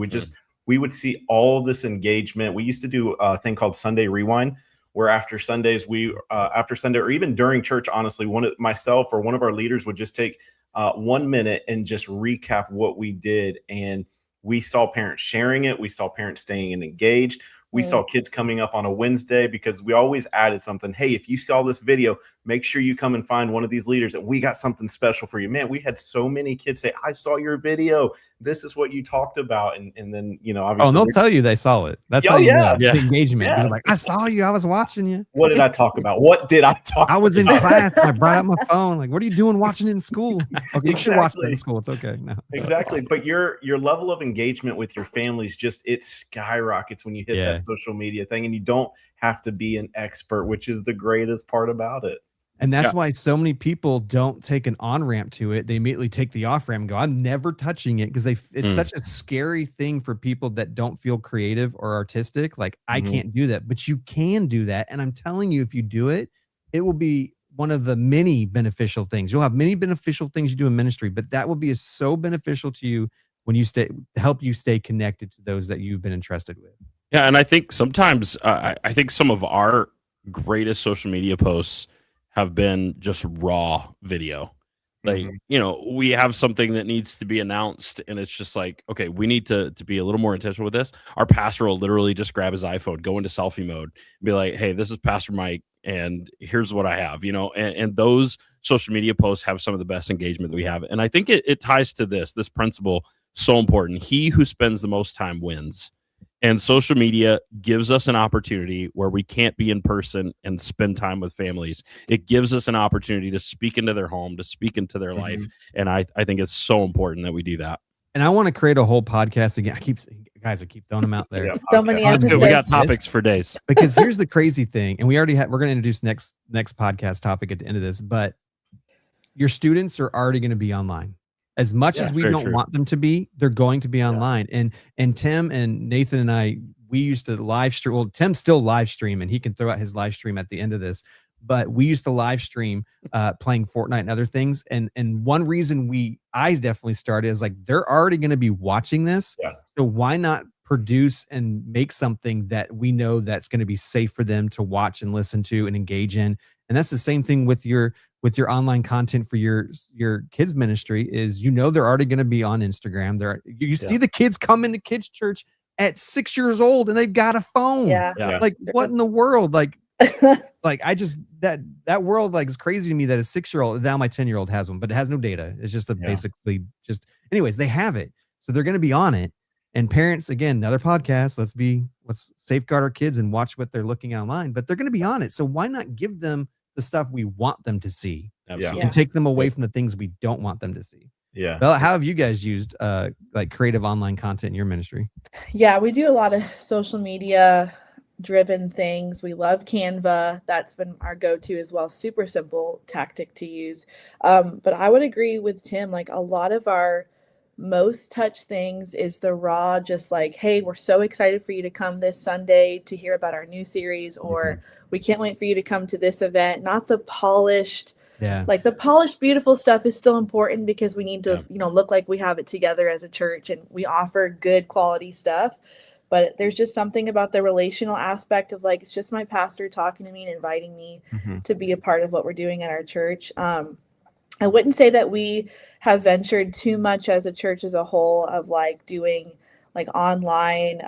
we would see all this engagement. We used to do a thing called Sunday Rewind, where after Sundays, after Sunday, or even during church, honestly, myself or one of our leaders would just take 1 minute and just recap what we did. And we saw parents sharing it. We saw parents staying engaged. We saw kids coming up on a Wednesday, because we always added something. Hey, if you saw this video, make sure you come and find one of these leaders, and we got something special for you. Man, we had so many kids say, I saw your video. This is what you talked about. And then, obviously. Oh, and they'll tell you they saw it. That's how you know. The engagement. Yeah. Like, I saw you. I was watching you. What did I talk about? What did I talk about? I was in class. I brought out my phone. Like, what are you doing watching it in school? Okay, you should watch it in school. It's okay. No. Exactly. But your level of engagement with your families it skyrockets when you hit that social media thing, and you don't have to be an expert, which is the greatest part about it. And that's why so many people don't take an on-ramp to it. They immediately take the off-ramp and go, I'm never touching it, because it's such a scary thing for people that don't feel creative or artistic. Like, I can't do that, but you can do that. And I'm telling you, if you do it, it will be one of the many beneficial things. You'll have many beneficial things you do in ministry, but that will be so beneficial to you when you help you stay connected to those that you've been entrusted with. Yeah, and I think sometimes I think some of our greatest social media posts have been just raw video. Like, we have something that needs to be announced, and it's just like, okay, we need to be a little more intentional with this. Our pastor will literally just grab his iPhone, go into selfie mode, and be like, hey, this is Pastor Mike, and here's what I have, and those social media posts have some of the best engagement that we have. And I think it ties to this principle, so important. He who spends the most time wins. And social media gives us an opportunity where we can't be in person and spend time with families. It gives us an opportunity to speak into their home, to speak into their life. And I think it's so important that we do that. And I want to create a whole podcast again. I keep throwing them out there. So many episodes. We got topics for days. Because here's the crazy thing. And we're going to introduce next podcast topic at the end of this, but your students are already going to be online. As much as we don't want them to be, they're going to be online. And Tim and Nathan and I, we used to live stream. Well, Tim still live stream, and he can throw out his live stream at the end of this. But we used to live stream playing Fortnite and other things. And one reason I definitely started is like, they're already going to be watching this. Yeah. So why not produce and make something that we know that's going to be safe for them to watch and listen to and engage in? And that's the same thing with your online content for your kids ministry. Is they're already going to be on Instagram. You see the kids come into kids church at 6 years old and they've got a phone. Like, what in the world? Like I just that world like is crazy to me that a 6-year-old, now my 10-year-old has one, but it has no data. It's just basically just, anyways, they have it, so they're going to be on it. And parents, again, another podcast. Let's safeguard our kids and watch what they're looking at online. But they're going to be on it, so why not give them the stuff we want them to see, and take them away from the things we don't want them to see? Yeah. Well, how have you guys used like creative online content in your ministry? Yeah, we do a lot of social media driven things. We love Canva. That's been our go-to as well. Super simple tactic to use. But I would agree with Tim, like a lot of our most touch things is the raw, just like, hey, we're so excited for you to come this Sunday to hear about our new series, or we can't wait for you to come to this event. Not the polished, like the polished, beautiful stuff is still important because we need to, look like we have it together as a church and we offer good quality stuff. But there's just something about the relational aspect of like, it's just my pastor talking to me and inviting me to be a part of what we're doing at our church. I wouldn't say that we have ventured too much as a church as a whole of like doing like online,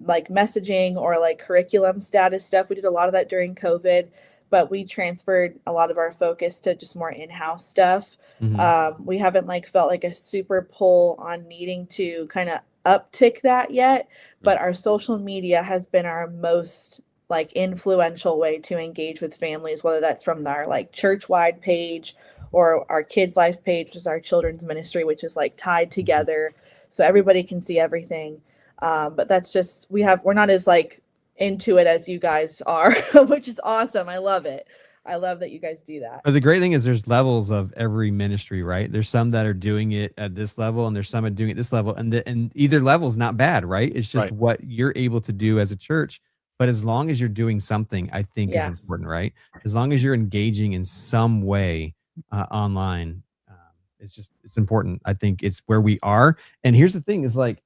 like messaging or like curriculum status stuff. We did a lot of that during COVID, but we transferred a lot of our focus to just more in-house stuff. We haven't like felt like a super pull on needing to kind of uptick that yet, but our social media has been our most like influential way to engage with families, whether that's from our like church-wide page or our kids' life page, which is our children's ministry, which is like tied together so everybody can see everything. But that's just, we're not as like into it as you guys are, which is awesome. I love it. I love that you guys do that. But the great thing is there's levels of every ministry, right? There's some that are doing it at this level and there's some that are doing it at this level, and either level is not bad, right? It's just what you're able to do as a church. But as long as you're doing something, I think is important, right? As long as you're engaging in some way online, it's important. I think it's where we are. And here's the thing is like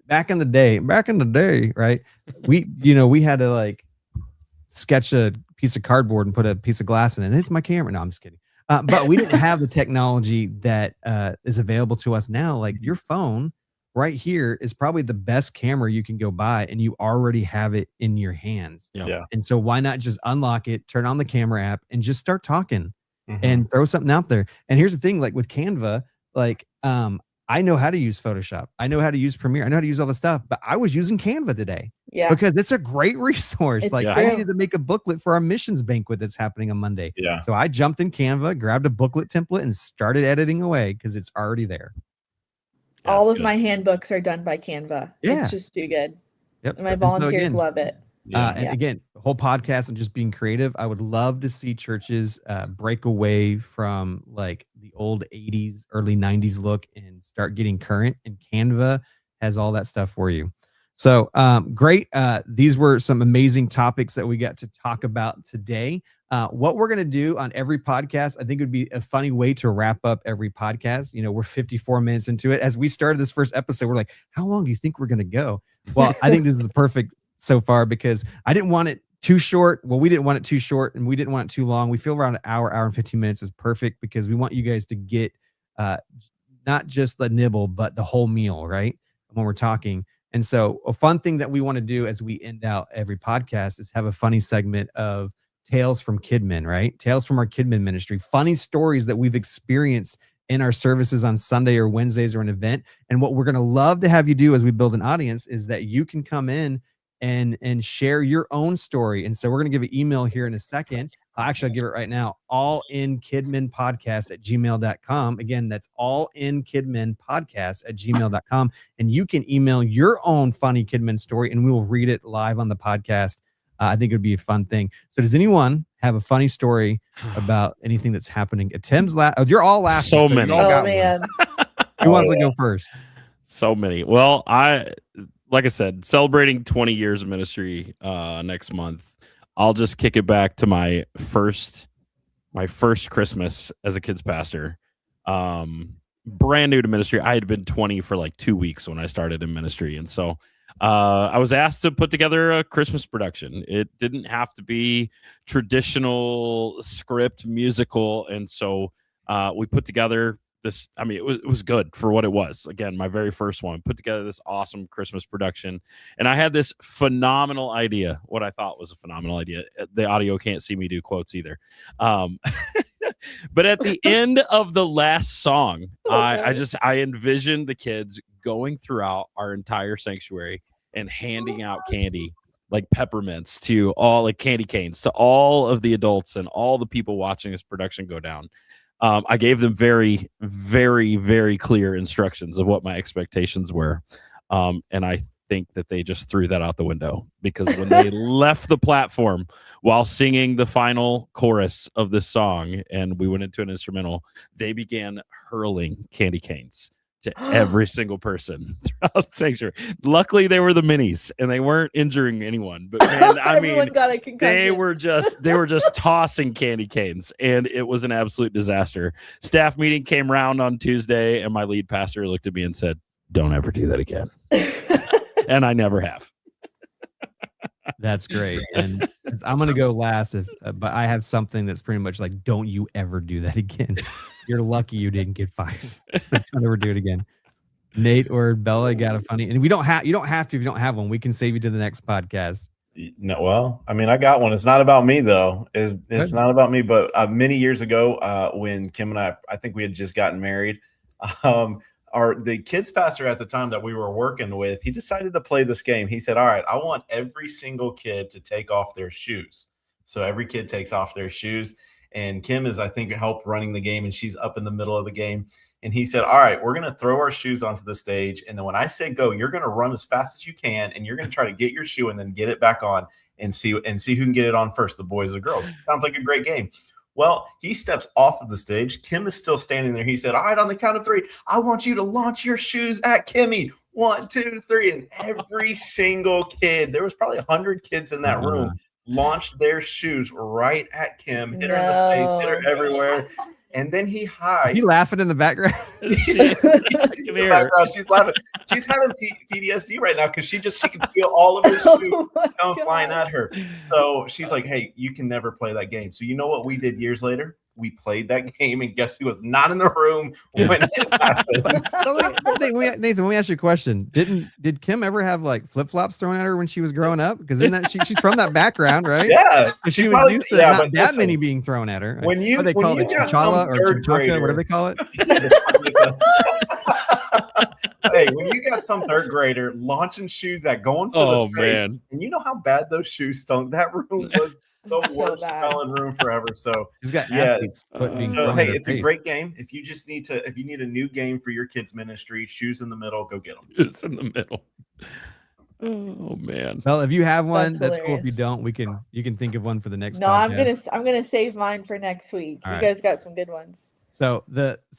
back in the day, right? We had to like sketch a piece of cardboard and put a piece of glass in it. It's my camera. No, I'm just kidding. But we didn't have the technology that is available to us now. Like your phone right here is probably the best camera you can go buy, and you already have it in your hands. And so why not just unlock it, turn on the camera app, and just start talking and throw something out there. And here's the thing, like with Canva, like I know how to use Photoshop. I know how to use Premiere. I know how to use all the stuff, but I was using Canva today because it's a great resource. I needed to make a booklet for our missions banquet that's happening on Monday. So I jumped in Canva, grabbed a booklet template, and started editing away because it's already there. All of my handbooks are done by Canva. It's just too good. And my volunteers love it. Again, the whole podcast and just being creative. I would love to see churches break away from like the old 80s, early 90s look and start getting current. And Canva has all that stuff for you. So great. These were some amazing topics that we got to talk about today. What we're going to do on every podcast, I think would be a funny way to wrap up every podcast. You know, we're 54 minutes into it. As we started this first episode, we're like, how long do you think we're going to go? Well, I think this is perfect so far because I didn't want it too short. Well, we didn't want it too short and we didn't want it too long. We feel around an hour and 15 minutes is perfect because we want you guys to get not just the nibble, but the whole meal, right? When we're talking. And so a fun thing that we want to do as we end out every podcast is have a funny segment of Tales from Kidmin, right? Tales from our Kidmin ministry, funny stories that we've experienced in our services on Sunday or Wednesdays or an event. And what we're going to love to have you do as we build an audience is that you can come in and share your own story. And so we're going to give an email here in a second. Actually, I'll give it right now. allinkidminpodcast@gmail.com. Again, that's allinkidminpodcast@gmail.com. And you can email your own funny Kidmin story and we will read it live on the podcast. I think it would be a fun thing. So does anyone have a funny story about anything that's happening? Tim's you're all laughing. So many. Oh, man. Who wants to go first? So many. Well, like I said, celebrating 20 years of ministry next month. I'll just kick it back to my first Christmas as a kids pastor. Brand new to ministry. I had been 20 for like 2 weeks when I started in ministry. And so I was asked to put together a Christmas production. It didn't have to be traditional script musical. And so we put together this. I mean, it was good for what it was. Again, my very first one. Put together this awesome Christmas production. And I had this phenomenal idea, what I thought was a phenomenal idea. The audio can't see me do quotes either. But at the end of the last song, I envisioned the kids going throughout our entire sanctuary and handing out candy, like peppermints to all, like candy canes to all of the adults and all the people watching this production go down. I gave them very, very, very clear instructions of what my expectations were. And I think that they just threw that out the window because when they left the platform while singing the final chorus of this song and we went into an instrumental, they began hurling candy canes to every single person throughout the sanctuary. Luckily, they were the minis and they weren't injuring anyone. But man, I mean, got a concussion. they were just tossing candy canes, and it was an absolute disaster. Staff meeting came around on Tuesday, and my lead pastor looked at me and said, "Don't ever do that again." And I never have. That's great. And I'm going to go last, but I have something that's pretty much like, don't you ever do that again. You're lucky you didn't get fired. So don't ever do it again. Nate or Bella got a funny, and you don't have to if you don't have one. We can save you to the next podcast. No, well, I mean, I got one. It's not about me though. It's not about me. But many years ago, when Kim and I think we had just gotten married, the kids pastor at the time that we were working with, he decided to play this game. He said, "All right, I want every single kid to take off their shoes." So every kid takes off their shoes. And Kim is, I think, helped running the game, and she's up in the middle of the game. And he said, "All right, we're going to throw our shoes onto the stage. And then when I say go, you're going to run as fast as you can. And you're going to try to get your shoe and then get it back on and see who can get it on first, the boys or the girls." Sounds like a great game. Well, he steps off of the stage. Kim is still standing there. He said, "All right, on the count of 3, I want you to launch your shoes at Kimmy. 1, 2, 3. And every single kid, there was probably 100 kids in that room, launched their shoes right at Kim, hit her in the face, hit her everywhere. And then he hides. He laughing in the background. She's laughing. She's having PTSD right now because she can feel all of his shoes come flying at her. So she's like, "Hey, you can never play that game." So you know what we did years later? We played that game, and guess who was not in the room when it happened? Nathan, let me ask you a question. Did Kim ever have like flip flops thrown at her when she was growing up? Because she's from that background, right? Yeah, she was used to not that many being thrown at her. When you call it chichala or chachaka, what do they call it? Hey, when you got some third grader launching shoes at going for the face, man, and you know how bad those shoes stunk. That room was the worst smelling room forever. So he's got athlete's foot being so hey, it's a great game. If you need a new game for your kids ministry, shoes in the middle, go get them. It's in the middle. Oh man. Well, if you have one, that's cool. If you don't, you can think of one for the next. No, podcast. I'm gonna save mine for next week. All you right. guys got some good ones. So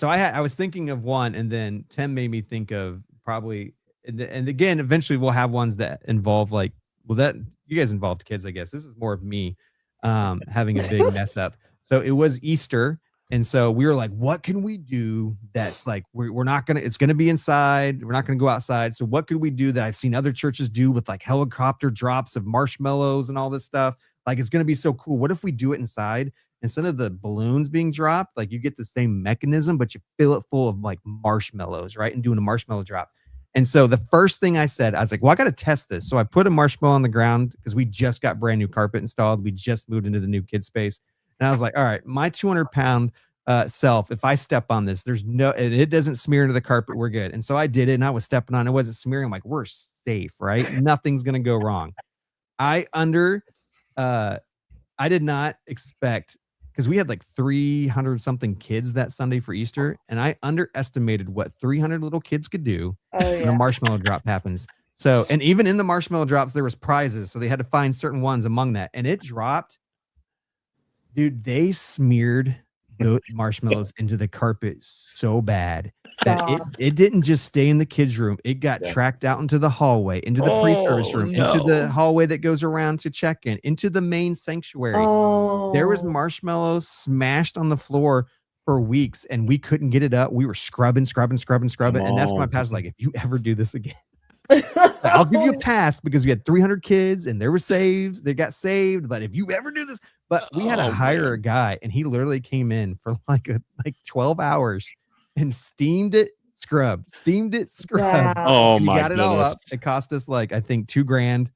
I was thinking of one, and then Tim made me think of probably and again, eventually we'll have ones that involve like, well, that you guys involved kids, I guess. This is more of me having a big mess up. So it was Easter. And so we were like, what can we do that's like, we're not going to, it's going to be inside. We're not going to go outside. So what could we do that I've seen other churches do with like helicopter drops of marshmallows and all this stuff? Like, it's going to be so cool. What if we do it inside? Instead of the balloons being dropped, like you get the same mechanism, but you fill it full of like marshmallows, right? And doing a marshmallow drop. And so the first thing I said, I was like, well, I got to test this. So I put a marshmallow on the ground because we just got brand new carpet installed. We just moved into the new kid space. And I was like, all right, my 200-pound self, if I step on this, it doesn't smear into the carpet. We're good. And so I did it and I was stepping on it. Wasn't smearing. I'm like, we're safe, right? Nothing's going to go wrong. I did not expect, because we had like 300 something kids that Sunday for Easter. And I underestimated what 300 little kids could do when a marshmallow drop happens. So, and even in the marshmallow drops, there was prizes. So they had to find certain ones among that. And it dropped. Dude, they smeared the marshmallows into the carpet so bad that it didn't just stay in the kids' room. It got tracked out into the hallway, into the pre-service room, into the hallway that goes around to check-in, into the main sanctuary. There was marshmallows smashed on the floor for weeks, and we couldn't get it up. We were scrubbing. And that's when my pastor's like, if you ever do this again, I'll give you a pass, because we had 300 kids and they got saved. But if you ever do this, but we had to hire a guy, and he literally came in for like 12 hours and steamed it, scrubbed. Wow. Oh and my got it goodness. all up. It cost us like, I think $2,000.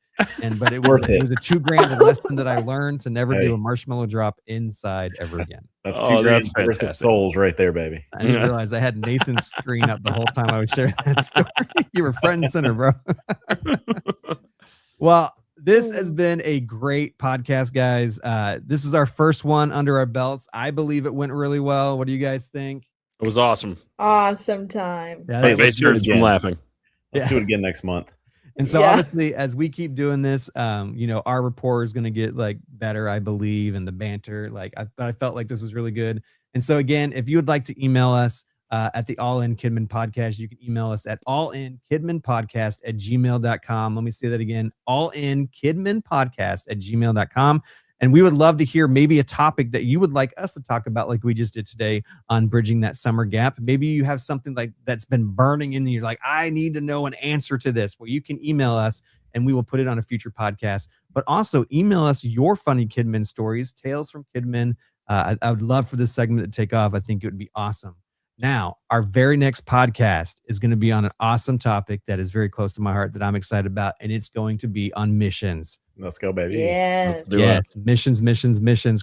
But it was a $2,000 lesson that I learned to never do a marshmallow drop inside ever again. That's $2,000 that's worth of fantastic. souls right there, baby. I just realized I had Nathan's screen up the whole time I was sharing that story. You were front and center, bro. Well, this has been a great podcast, guys. This is our first one under our belts. I believe it went really well. What do you guys think? It was awesome. Awesome time. Yeah, Hey, that's- let's do it again. Laughing. Let's do it again next month. and so Yeah. obviously, as we keep doing this, our rapport is going to get like better, I believe, and the banter. Like I felt like this was really good. And so again, if you would like to email us at the All In Kidmin Podcast, you can email us at allinkidminpodcast@gmail.com. Let me say that again, allinkidminpodcast@gmail.com. And we would love to hear maybe a topic that you would like us to talk about, like we just did today on bridging that summer gap. Maybe you have something like that's been burning in you. You're like, I need to know an answer to this. Well, you can email us and we will put it on a future podcast. But also email us your funny Kidmin stories, tales from Kidmin. I would love for this segment to take off. I think it would be awesome. Now, our very next podcast is going to be on an awesome topic that is very close to my heart that I'm excited about, and it's going to be on missions. Let's go, baby. Yes. Let's do it. Yes, missions,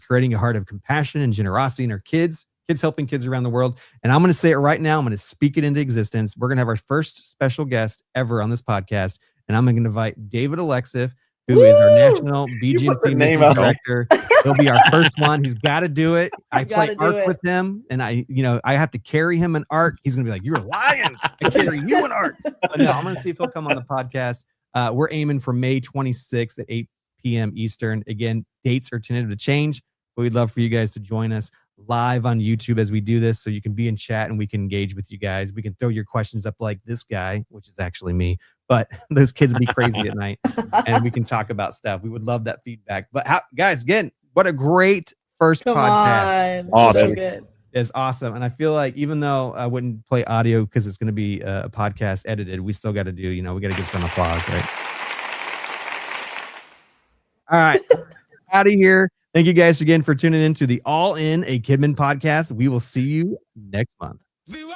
creating a heart of compassion and generosity in our kids helping kids around the world. And I'm going to say it right now. I'm going to speak it into existence. We're going to have our first special guest ever on this podcast, and I'm going to invite David Alexiff, who is our national BGNC name missions out. director. He'll be our first one. He's got to do it. I play Gotta do arc it. with him, and I have to carry him an arc. He's gonna be like, "You're lying. I carry you an arc." But no, I'm gonna see if he'll come on the podcast. We're aiming for May 26th at 8 p.m. Eastern. Again, dates are tentative to change, but we'd love for you guys to join us live on YouTube as we do this, so you can be in chat and we can engage with you guys. We can throw your questions up like this guy, which is actually me, but those kids be crazy at night, and we can talk about stuff. We would love that feedback. But guys, again, what a great first Come podcast. on. Awesome. So good. Is awesome. And I feel like even though I wouldn't play audio because it's going to be a podcast edited, we still got to do, we got to give some applause, right? All right. Out of here. Thank you guys again for tuning in to the All In a Kidmin Podcast. We will see you next month. We all